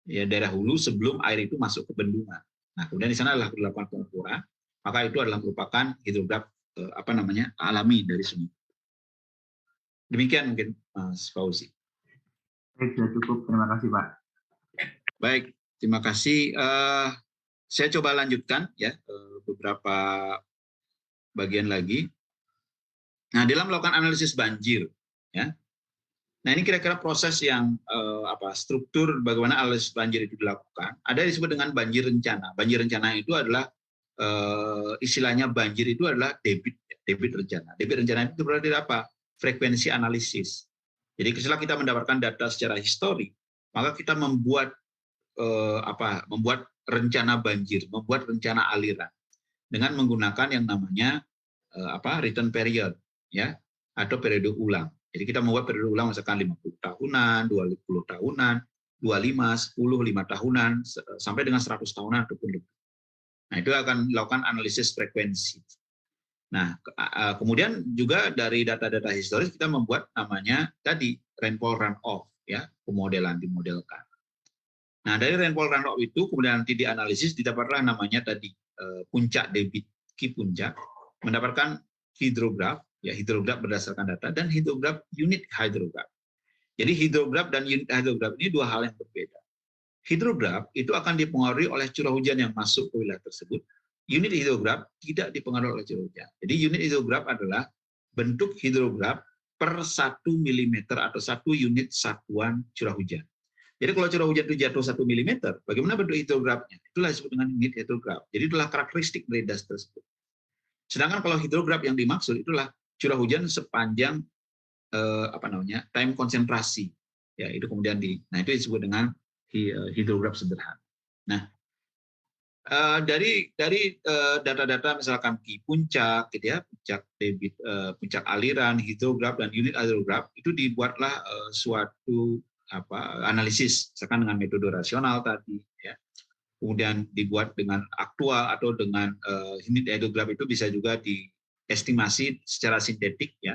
Ya, daerah hulu sebelum air itu masuk ke bendungan. Nah, kemudian di sana adalah dilakukan pengukuran, maka itu adalah merupakan hidrograf alami dari sungai. Demikian mungkin Mas Fauzi. Baik, sudah cukup. Terima kasih, Pak. Baik, terima kasih. Saya coba lanjutkan ya beberapa bagian lagi. Nah, dalam melakukan analisis banjir, ya. Nah, ini kira-kira proses yang struktur bagaimana analisis banjir itu dilakukan. Ada yang disebut dengan banjir rencana. Banjir rencana itu adalah istilahnya banjir itu adalah debit rencana. Debit rencana itu berarti apa? Frekuensi analisis. Jadi setelah kita mendapatkan data secara histori, maka kita membuat rencana banjir, membuat rencana aliran dengan menggunakan yang namanya return period, ya, atau periode ulang. Jadi kita membuat periode ulang misalkan 50 tahunan, 20 tahunan, 25, 10, 5 tahunan, sampai dengan 100 tahunan ataupun lebih. Nah, itu akan dilakukan analisis frekuensi. Nah, kemudian juga dari data-data historis kita membuat namanya tadi rainfall runoff, ya, pemodelan, dimodelkan. Nah, dari rainfall runoff itu kemudian nanti dianalisis, didapatlah namanya tadi puncak debit Ki puncak, mendapatkan hidrograf, ya, hidrograf berdasarkan data, dan hidrograf unit hidrograf. Jadi hidrograf dan unit hidrograf ini dua hal yang berbeda. Hidrograf itu akan dipengaruhi oleh curah hujan yang masuk ke wilayah tersebut. Unit hidrograf tidak dipengaruhi oleh curah hujan. Jadi unit hidrograf adalah bentuk hidrograf per 1 mm atau 1 unit satuan curah hujan. Jadi kalau curah hujan itu jatuh 1 mm, bagaimana bentuk hidrografnya? Itulah disebut dengan unit hidrograf. Jadi itulah karakteristik dari das tersebut. Sedangkan kalau hidrograf yang dimaksud itulah curah hujan sepanjang time konsentrasi. Ya, itu kemudian nah itu disebut dengan hidrograf sederhana. Nah, dari data-data misalkan Ki puncak, gitu ya, puncak debit, puncak aliran, hidrograf dan unit hidrograf, itu dibuatlah suatu analisis, misalkan dengan metode rasional tadi, ya. Kemudian dibuat dengan aktual atau dengan unit hidrograf itu bisa juga diestimasi secara sintetik, ya.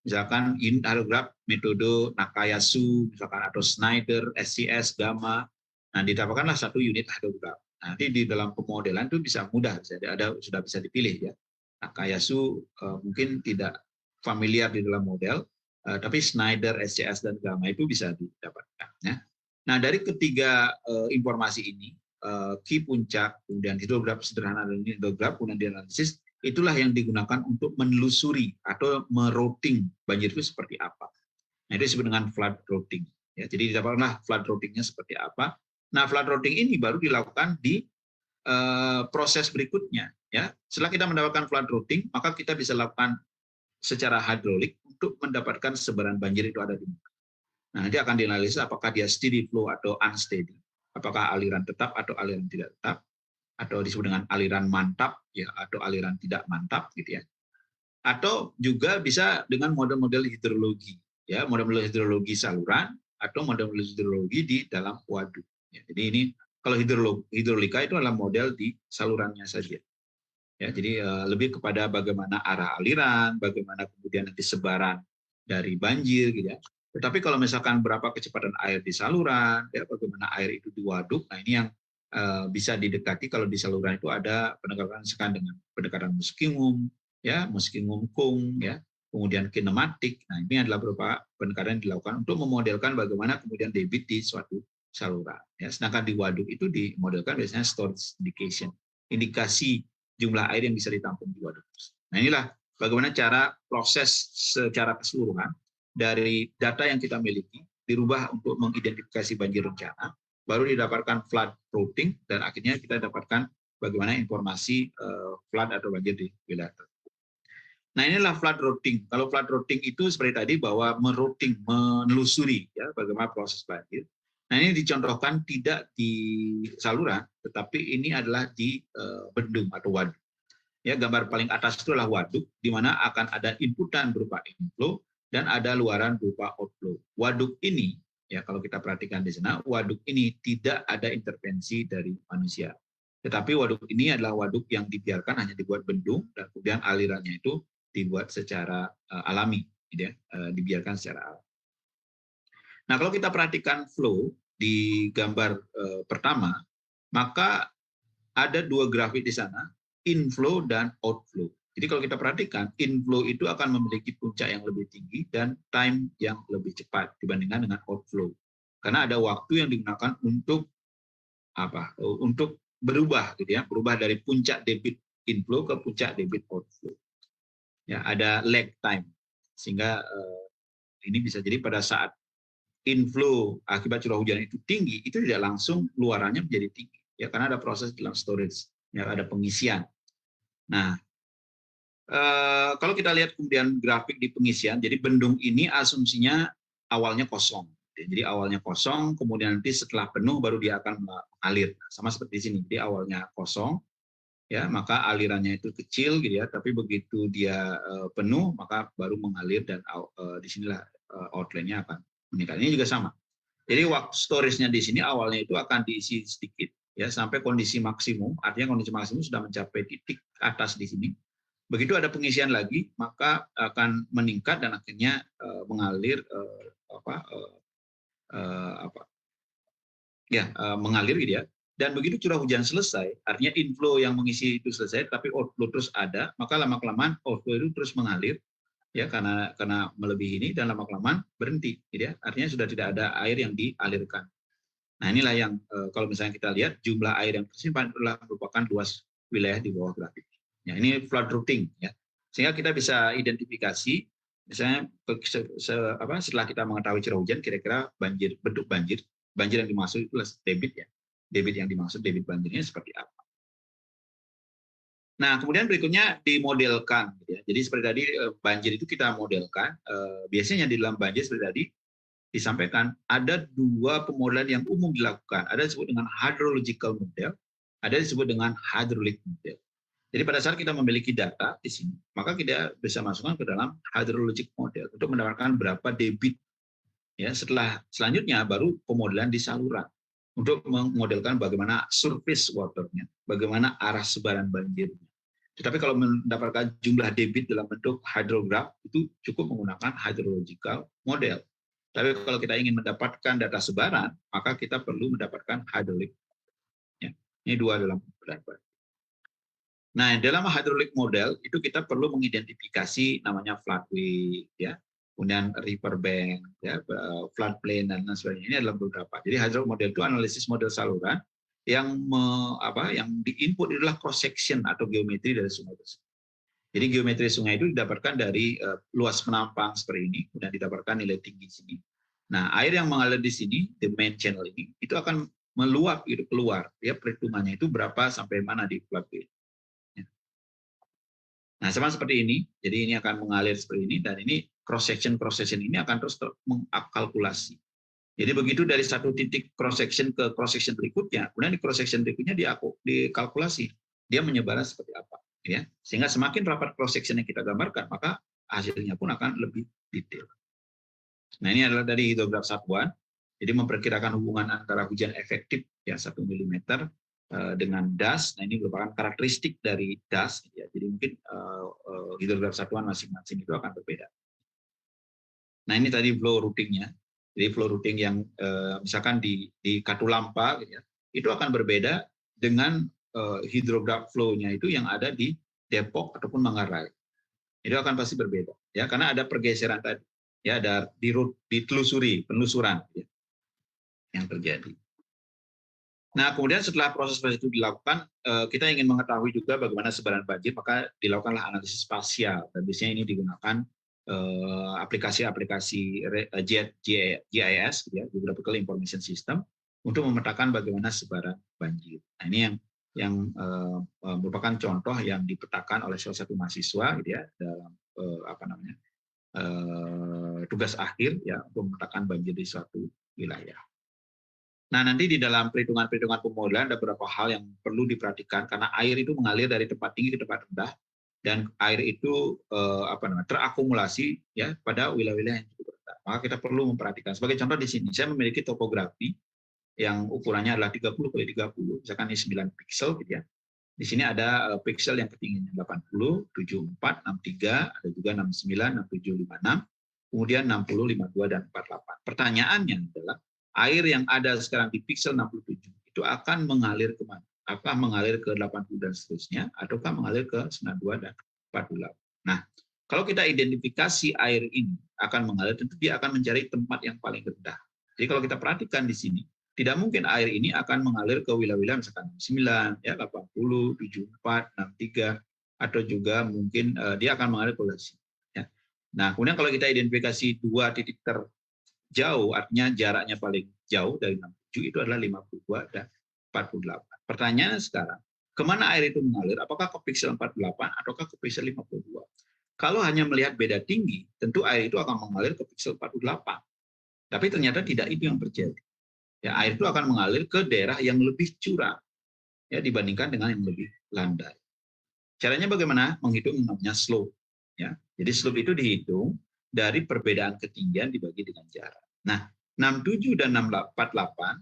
Misalkan unit hidrograf metode Nakayasu, misalkan, atau Schneider, SCS, Gamma. Nah, didapatkanlah satu unit hidrograf. Nanti di dalam pemodelan itu bisa mudah, sudah bisa dipilih, ya. Nakayasu mungkin tidak familiar di dalam model, tapi Schneider, SCS, dan Gamma itu bisa didapatkan. Ya. Nah, dari ketiga informasi ini, Ki puncak, kemudian hidrograf sederhana dan hidrograf, kemudian dianalisis, itulah yang digunakan untuk menelusuri atau merouting banjir itu seperti apa. Nah, itu disebut dengan flood routing. Ya, jadi didapatkanlah flood routingnya seperti apa. Nah, flood routing ini baru dilakukan di proses berikutnya. Ya, setelah kita mendapatkan flood routing, maka kita bisa lakukan secara hidrolik untuk mendapatkan sebaran banjir itu ada di mana. Nah, nanti akan dianalisis apakah dia steady flow atau unsteady, apakah aliran tetap atau aliran tidak tetap, atau disebut dengan aliran mantap, ya, atau aliran tidak mantap, gitu ya. Atau juga bisa dengan model-model hidrologi, ya, model-model hidrologi saluran atau model-model hidrologi di dalam waduk. Ya, jadi ini kalau hidrolika itu adalah model di salurannya saja. Ya, jadi lebih kepada bagaimana arah aliran, bagaimana kemudian nanti sebaran dari banjir, gitu ya. Tetapi kalau misalkan berapa kecepatan air di saluran, ya, bagaimana air itu di waduk, nah ini yang bisa didekati. Kalau di saluran itu ada pendekatan sekarang dengan pendekatan muskingum, ya, muskingum kung, ya, kemudian kinematik. Nah, ini adalah beberapa pendekatan yang dilakukan untuk memodelkan bagaimana kemudian debit di suatu saluran. Ya, sedangkan di waduk itu dimodelkan biasanya storage indication, indikasi jumlah air yang bisa ditampung di waduk. Nah, inilah bagaimana cara proses secara keseluruhan dari data yang kita miliki dirubah untuk mengidentifikasi banjir rencana, baru didapatkan flood routing, dan akhirnya kita dapatkan bagaimana informasi flood atau banjir di wilayah tersebut. Nah, inilah flood routing. Kalau flood routing itu seperti tadi bahwa merouting, menelusuri ya bagaimana proses banjir. Nah, ini dicontohkan tidak di saluran, tetapi ini adalah di bendung atau waduk. Ya, gambar paling atas itu adalah waduk, di mana akan ada inputan berupa inflow dan ada luaran berupa outflow. Waduk ini, ya kalau kita perhatikan di sana, waduk ini tidak ada intervensi dari manusia. Tetapi waduk ini adalah waduk yang dibiarkan hanya dibuat bendung dan kemudian alirannya itu dibuat secara alami, gitu ya, dibiarkan secara alami. Nah, kalau kita perhatikan flow di gambar pertama, maka ada dua grafik di sana, inflow dan outflow. Jadi kalau kita perhatikan, inflow itu akan memiliki puncak yang lebih tinggi dan time yang lebih cepat dibandingkan dengan outflow. Karena ada waktu yang digunakan untuk apa? Untuk berubah, gitu ya, berubah dari puncak debit inflow ke puncak debit outflow. Ya, ada lag time, sehingga ini bisa jadi pada saat inflow akibat curah hujan itu tinggi, itu tidak langsung luarannya menjadi tinggi, ya, karena ada proses dalam storage, ya, ada pengisian. Nah, kalau kita lihat kemudian grafik di pengisian, jadi bendung ini asumsinya awalnya kosong. Jadi awalnya kosong, kemudian nanti setelah penuh baru dia akan mengalir. Sama seperti di sini, jadi awalnya kosong, ya, maka alirannya itu kecil, gitu ya. Tapi begitu dia penuh, maka baru mengalir dan disinilah outline-nya akan meningkat. Ini juga sama. Jadi waktu storage-nya di sini awalnya itu akan diisi sedikit, ya, sampai kondisi maksimum. Artinya kondisi maksimum sudah mencapai titik atas di sini. Begitu ada pengisian lagi, maka akan meningkat dan akhirnya mengalir mengalir, gitu ya. Dan begitu curah hujan selesai, artinya inflow yang mengisi itu selesai, tapi outflow terus ada, maka lama-kelamaan outflow itu terus mengalir, ya, karena melebihi ini, dan lama-kelamaan berhenti, gitu ya. Artinya sudah tidak ada air yang dialirkan. Nah, inilah yang kalau misalnya kita lihat jumlah air yang tersimpan adalah merupakan luas wilayah di bawah grafik. Ya, ini flood routing, ya. Sehingga kita bisa identifikasi misalnya setelah kita mengetahui curah hujan, kira-kira bentuk banjir yang dimaksud itu debit, ya. Debit yang dimaksud, debit banjirnya seperti apa. Nah, kemudian berikutnya dimodelkan, gitu ya. Jadi seperti tadi banjir itu kita modelkan, biasanya di dalam banjir seperti tadi disampaikan ada dua pemodelan yang umum dilakukan. Ada disebut dengan hydrological model, ada disebut dengan hydraulic model. Jadi pada saat kita memiliki data di sini, maka kita bisa masukkan ke dalam hydrologic model untuk mendapatkan berapa debit. Ya, selanjutnya baru pemodelan di saluran untuk memodelkan bagaimana surface waternya, bagaimana arah sebaran banjirnya. Tetapi kalau mendapatkan jumlah debit dalam bentuk hydrograph itu cukup menggunakan hydrological model. Tapi kalau kita ingin mendapatkan data sebaran, maka kita perlu mendapatkan hydraulic. Ya, ini dua dalam beberapa. Nah, dalam hydraulic model itu kita perlu mengidentifikasi namanya floodway, ya, kemudian river bank, ya, floodplain dan lain sebagainya. Ini adalah beberapa. Jadi hydraulic model itu analisis model saluran yang yang diinput adalah cross section atau geometri dari sungai tersebut. Jadi geometri sungai itu didapatkan dari luas penampang seperti ini, kemudian didapatkan nilai tinggi sini. Nah, air yang mengalir di sini, the main channel ini, itu akan meluap itu keluar. Ya, perhitungannya itu berapa sampai mana di floodway. Ya. Nah, sama seperti ini. Jadi ini akan mengalir seperti ini, dan ini cross section ini akan terus mengkalkulasi. Jadi begitu dari satu titik cross section ke cross section berikutnya, kemudian di cross section berikutnya dikalkulasi dia menyebarnya seperti apa. Ya, sehingga semakin rapat cross section yang kita gambarkan, maka hasilnya pun akan lebih detail. Nah, ini adalah dari hidrograf satuan. Jadi memperkirakan hubungan antara hujan efektif, ya, 1 mm dengan das. Nah, ini merupakan karakteristik dari das, ya. Jadi mungkin hidrograf satuan masing-masing itu akan berbeda. Nah, ini tadi flow routingnya. Jadi flow routing yang misalkan di Katulampa, gitu ya, itu akan berbeda dengan hidrograf flow-nya itu yang ada di Depok ataupun Manggarai. itu akan pasti berbeda, ya, karena ada pergeseran tadi, ya, ada ditelusuri, penelusuran, ya, yang terjadi. Nah, kemudian setelah proses-proses itu dilakukan, kita ingin mengetahui juga bagaimana sebaran banjir, maka dilakukanlah analisis spasial. Dan biasanya ini digunakan aplikasi-aplikasi GIS, gitu ya, Geographical Information System, untuk memetakan bagaimana sebaran banjir. Nah, ini yang merupakan contoh yang dipetakan oleh salah satu mahasiswa, gitu ya, dalam tugas akhir, ya, untuk memetakan banjir di suatu wilayah. Nah, nanti di dalam perhitungan-perhitungan pemodelan ada beberapa hal yang perlu diperhatikan karena air itu mengalir dari tempat tinggi ke tempat rendah dan air itu terakumulasi, ya, pada wilayah-wilayah yang cukup rendah. Maka kita perlu memperhatikan. Sebagai contoh di sini saya memiliki topografi yang ukurannya adalah 30 kali 30, misalkan ini 9 piksel, gitu ya. Di sini ada piksel yang ketinggiannya 80, 74, 63, ada juga 69, 67, 56, kemudian 60, 52, dan 48. Pertanyaannya adalah air yang ada sekarang di piksel 67 itu akan mengalir kemana? Apakah mengalir ke 80 dan seterusnya, ataukah mengalir ke 92 dan 48? Nah, kalau kita identifikasi air ini akan mengalir, tentu dia akan mencari tempat yang paling rendah. Jadi kalau kita perhatikan di sini, tidak mungkin air ini akan mengalir ke wilayah-wilayah misalkan 9, ya, 80, 74, 63, atau juga mungkin dia akan mengalir ke wilayah. Ya. Nah, kemudian kalau kita identifikasi dua titik terjauh, artinya jaraknya paling jauh dari 67 itu adalah 52 dan 48. Pertanyaannya sekarang, kemana air itu mengalir? Apakah ke piksel 48 ataukah ke piksel 52? Kalau hanya melihat beda tinggi, tentu air itu akan mengalir ke piksel 48. Tapi ternyata tidak itu yang terjadi. Ya, air itu akan mengalir ke daerah yang lebih curam, ya, dibandingkan dengan yang lebih landai. Caranya bagaimana? Menghitung yang namanya slope. Ya. Jadi slope itu dihitung dari perbedaan ketinggian dibagi dengan jarak. Nah, 67 dan 48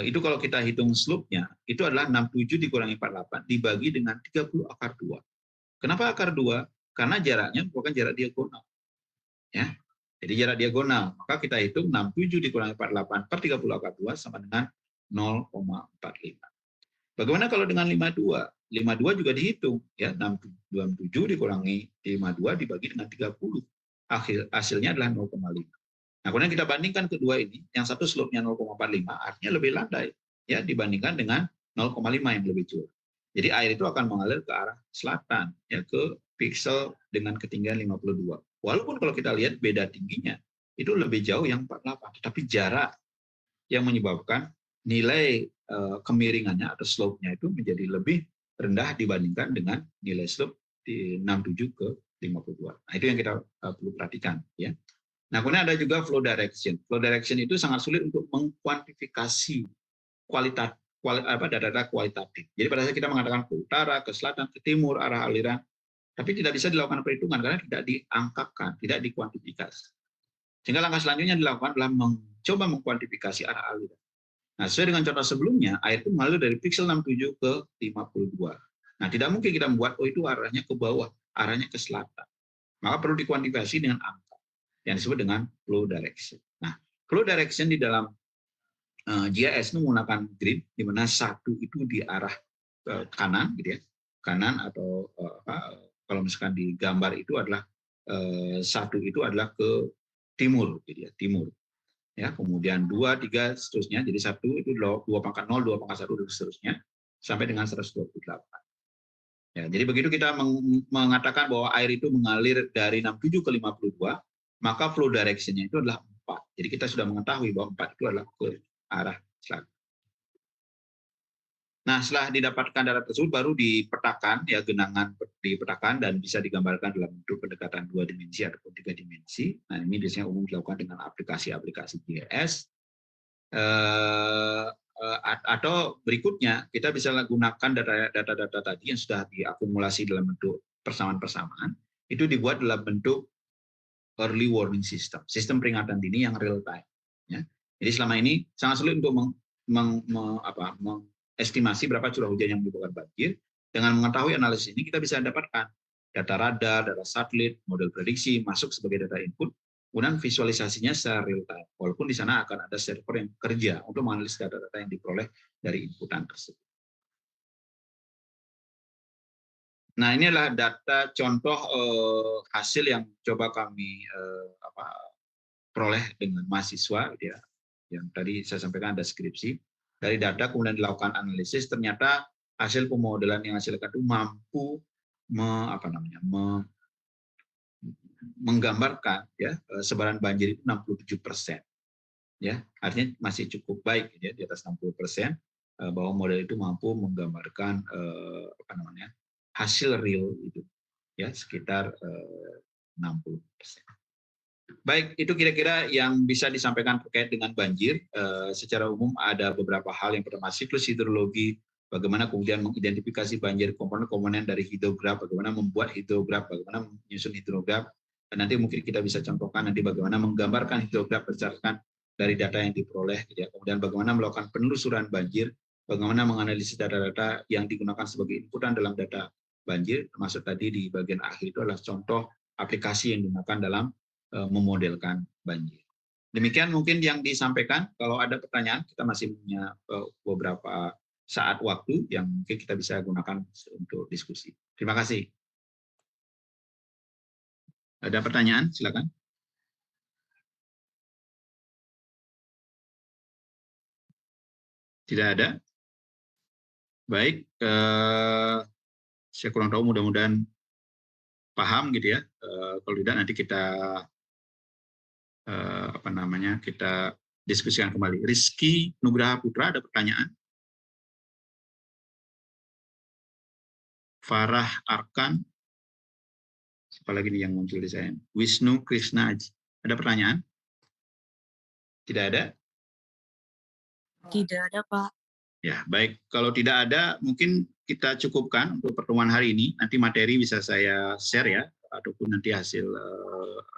itu kalau kita hitung slope-nya, itu adalah 67 dikurangi 48 dibagi dengan 30 akar 2. Kenapa akar 2? Karena jaraknya bukan jarak diagonal. Ya. Jadi jarak diagonal, maka kita hitung 67 dikurangi 48 per 30 akar 2 sama dengan 0,45. Bagaimana kalau dengan 52? 52 juga dihitung, ya, 67 dikurangi 52 dibagi dengan 30. Hasilnya adalah 0,5. Nah, kemudian kita bandingkan kedua ini, yang satu slope-nya 0,45 artinya lebih landai, ya, dibandingkan dengan 0,5 yang lebih curam. Jadi air itu akan mengalir ke arah selatan, ya, ke piksel dengan ketinggian 52. Walaupun kalau kita lihat beda tingginya itu lebih jauh yang 48, tetapi jarak yang menyebabkan nilai kemiringannya atau slope-nya itu menjadi lebih rendah dibandingkan dengan nilai slope di 67 ke 52. Nah, itu yang kita perlu perhatikan, ya. Nah, kemudian ada juga flow direction. Flow direction itu sangat sulit untuk mengkuantifikasi data-data kualitatif. Jadi pada saat kita mengatakan ke utara, ke selatan, ke timur, arah aliran, tapi tidak bisa dilakukan perhitungan karena tidak diangkakan, tidak dikuantifikasi. Sehingga langkah selanjutnya dilakukan adalah mencoba mengkuantifikasi arah aliran. Nah, sesuai dengan contoh sebelumnya, air itu mengalir dari piksel 67 ke 52. Nah, tidak mungkin kita membuat, oh itu arahnya ke bawah, arahnya ke selatan. Maka perlu dikuantifikasi dengan angka yang disebut dengan flow direction. Nah, flow direction di dalam GIS itu menggunakan grid, di mana satu itu di arah kanan, gitu ya, kanan, atau kalau misalkan di gambar itu adalah satu itu adalah ke timur, gitu ya, timur. Ya, kemudian 2, 3, seterusnya. Jadi 1 itu 2 pangkat 0, 2 pangkat 1, dan seterusnya, sampai dengan 128. Ya, jadi begitu kita mengatakan bahwa air itu mengalir dari 67 ke 52, maka flow direction-nya itu adalah 4. Jadi kita sudah mengetahui bahwa 4 itu adalah ke arah selatan. Nah, setelah didapatkan data tersebut baru dipetakan, ya, genangan dipetakan dan bisa digambarkan dalam bentuk pendekatan 2 dimensi ataupun 3 dimensi. Nah, ini biasanya umum dilakukan dengan aplikasi-aplikasi GIS. Atau berikutnya kita bisa gunakan data-data tadi yang sudah diakumulasi dalam bentuk persamaan-persamaan, itu dibuat dalam bentuk early warning system, sistem peringatan dini yang real time. Ya. Jadi selama ini sangat sulit untuk estimasi berapa curah hujan yang menyebabkan banjir. Dengan mengetahui analisis ini kita bisa dapatkan data radar, data satelit, model prediksi masuk sebagai data input, kemudian visualisasinya secara real time. Walaupun di sana akan ada server yang kerja untuk menganalisis data-data yang diperoleh dari inputan tersebut. Nah, ini adalah data contoh hasil yang coba kami peroleh dengan mahasiswa, ya, yang tadi saya sampaikan ada skripsi. Dari data kemudian dilakukan analisis, ternyata hasil pemodelan yang hasilkan itu mampu menggambarkan ya sebaran banjir itu 67%. Ya, artinya masih cukup baik ya, di atas 60%, bahwa model itu mampu menggambarkan hasil real itu ya sekitar 60%. Baik, itu kira-kira yang bisa disampaikan terkait dengan banjir. Secara umum ada beberapa hal. Yang pertama, siklus hidrologi, bagaimana kemudian mengidentifikasi banjir, komponen-komponen dari hidrograf, bagaimana membuat hidrograf, bagaimana menyusun hidrograf, dan nanti mungkin kita bisa contohkan nanti bagaimana menggambarkan hidrograf berdasarkan dari data yang diperoleh, ya. Kemudian bagaimana melakukan penelusuran banjir, bagaimana menganalisis data-data yang digunakan sebagai inputan dalam data banjir, termasuk tadi di bagian akhir itu adalah contoh aplikasi yang digunakan dalam memodelkan banjir. Demikian mungkin yang disampaikan. Kalau ada pertanyaan, kita masih punya beberapa saat waktu yang mungkin kita bisa gunakan untuk diskusi. Terima kasih. Ada pertanyaan? Silakan. Tidak ada? Baik, saya kurang tahu, mudah-mudahan paham gitu ya. Kalau tidak nanti kita kita diskusikan kembali. Rizky Nugraha Putra, ada pertanyaan? Farah Arkan, siapa lagi nih yang muncul di saya? Wisnu Krishna Aji, ada pertanyaan? Tidak ada? Tidak ada, Pak. Ya, baik. Kalau tidak ada, mungkin kita cukupkan untuk pertemuan hari ini. Nanti materi bisa saya share ya, ataupun nanti hasil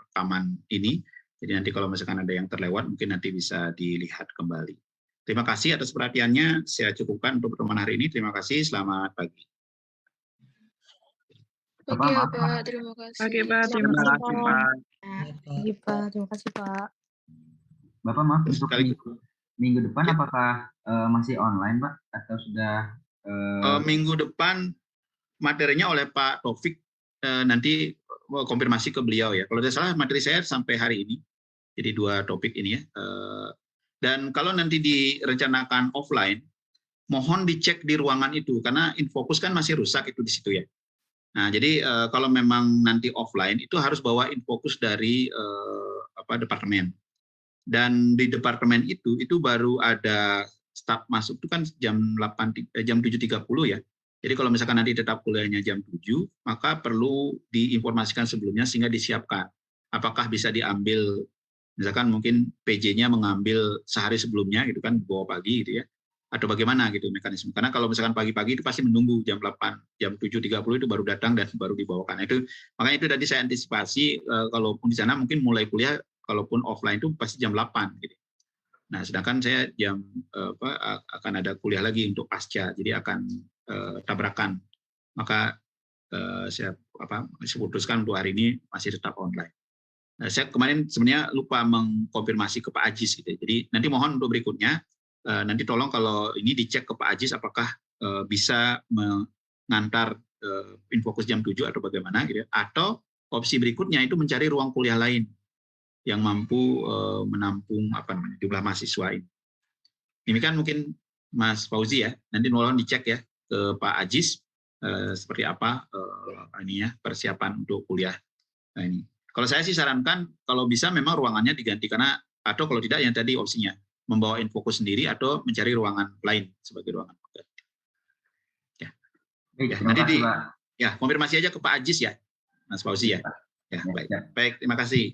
rekaman ini. Jadi nanti kalau misalkan ada yang terlewat, mungkin nanti bisa dilihat kembali. Terima kasih atas perhatiannya. Saya cukupkan untuk pertemuan hari ini. Terima kasih. Selamat pagi. Oke, Pak. Terima kasih. Oke, Pak. Terima kasih, Pak. Iya, Pak. Terima kasih, Pak. Bapak, maaf, untuk Sekali. minggu depan Ya. apakah masih online, Pak? Atau sudah minggu depan materinya oleh Pak Taufik, nanti konfirmasi ke beliau ya. Kalau tidak salah materi saya sampai hari ini, jadi 2 topik ini ya. Dan kalau nanti direncanakan offline, mohon dicek di ruangan itu karena Infocus kan masih rusak itu di situ ya. Nah, jadi kalau memang nanti offline itu harus bawa Infocus dari departemen. Dan di departemen itu baru ada staf masuk itu kan jam 7.30 ya. Jadi kalau misalkan nanti tetap kuliahnya jam 7, maka perlu diinformasikan sebelumnya sehingga disiapkan. Apakah bisa diambil, misalkan mungkin PJ-nya mengambil sehari sebelumnya gitu kan, bawa pagi gitu ya. Atau bagaimana gitu mekanisme. Karena kalau misalkan pagi-pagi itu pasti menunggu jam 8, jam 7.30 itu baru datang dan baru dibawakan. Makanya itu tadi saya antisipasi, kalaupun di sana mungkin mulai kuliah, kalaupun offline itu pasti jam 8 gitu. Nah, sedangkan saya akan ada kuliah lagi untuk pasca, jadi akan tabrakan. Maka saya putuskan untuk hari ini masih tetap online. Nah, saya kemarin sebenarnya lupa mengkonfirmasi ke Pak Ajis gitu. Jadi nanti mohon untuk berikutnya nanti tolong kalau ini dicek ke Pak Ajis apakah bisa mengantar Infocus jam 7 atau bagaimana gitu. Atau opsi berikutnya itu mencari ruang kuliah lain yang mampu menampung jumlah mahasiswa ini. Demikian mungkin Mas Fauzi ya. Nanti tolong dicek ya ke Pak Ajis seperti apa persiapan untuk kuliah ini. Kalau saya sih sarankan kalau bisa memang ruangannya diganti atau kalau tidak yang tadi opsinya membawa Infocus sendiri atau mencari ruangan lain sebagai ruangan pengganti. Ya. Nanti konfirmasi aja ke Pak Ajis ya, Mas Fauzi ya. Ya, baik. Baik, terima kasih.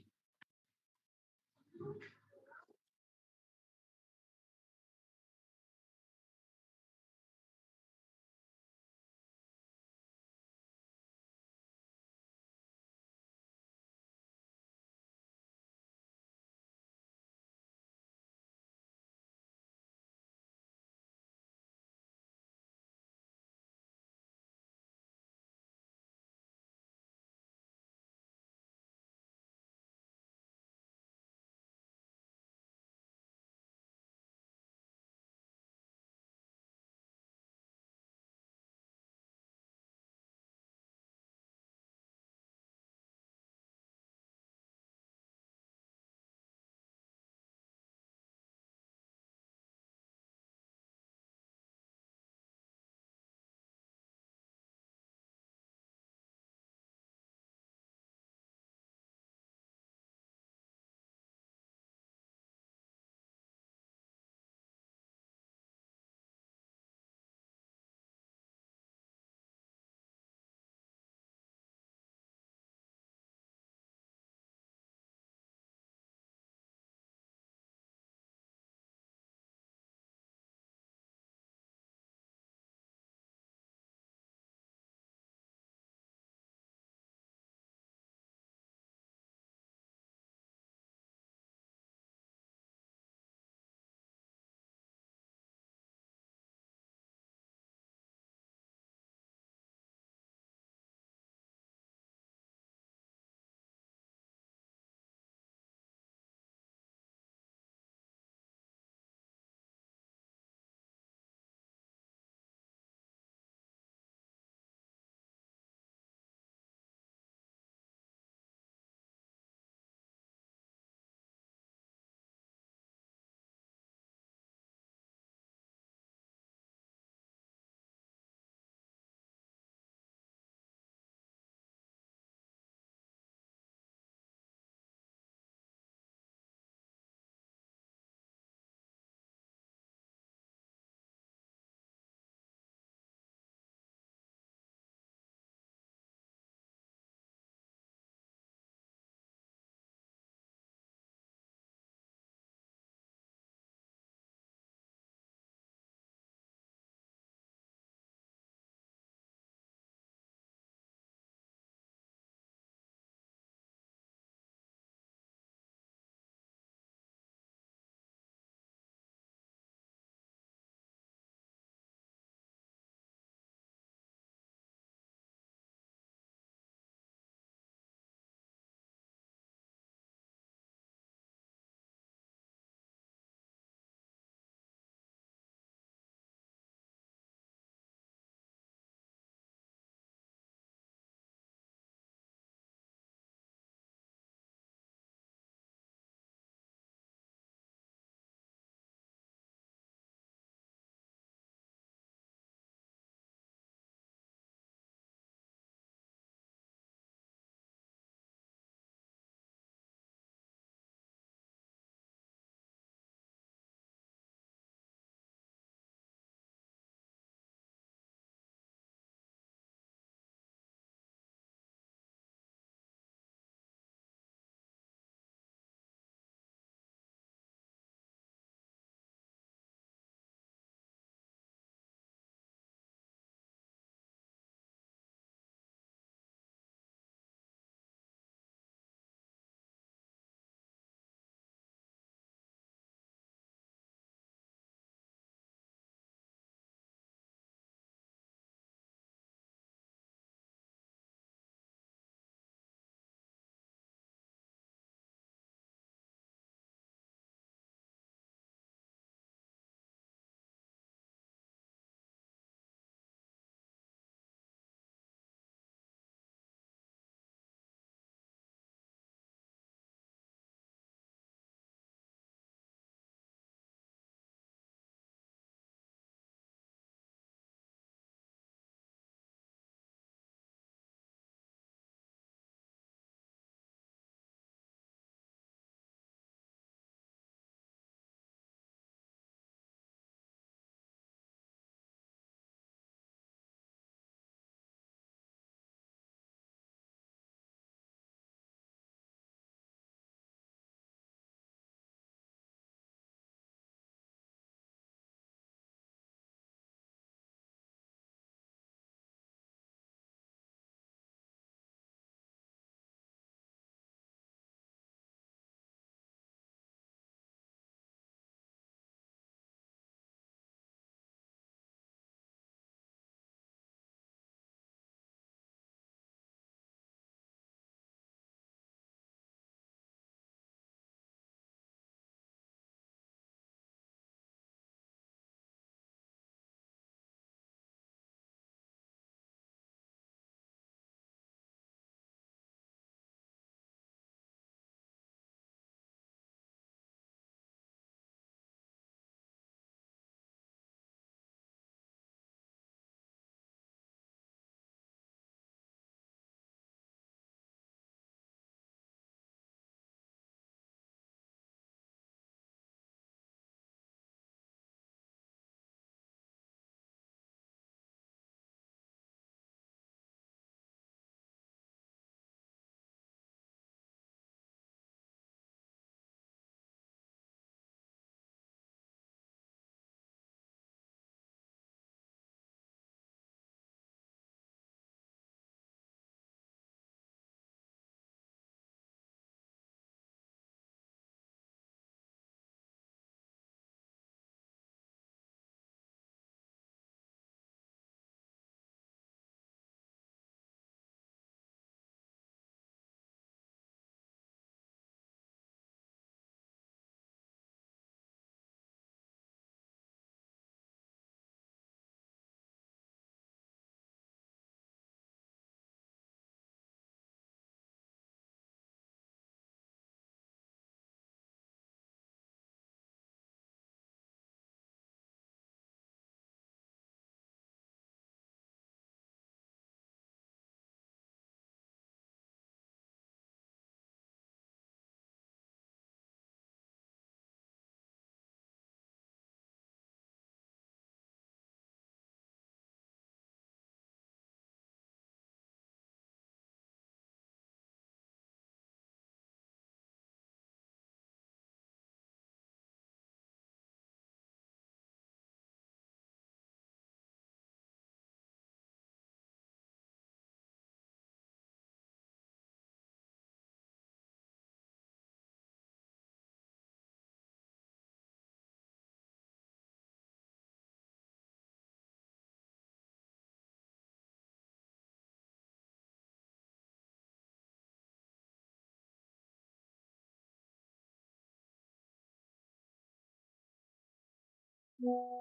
Pak.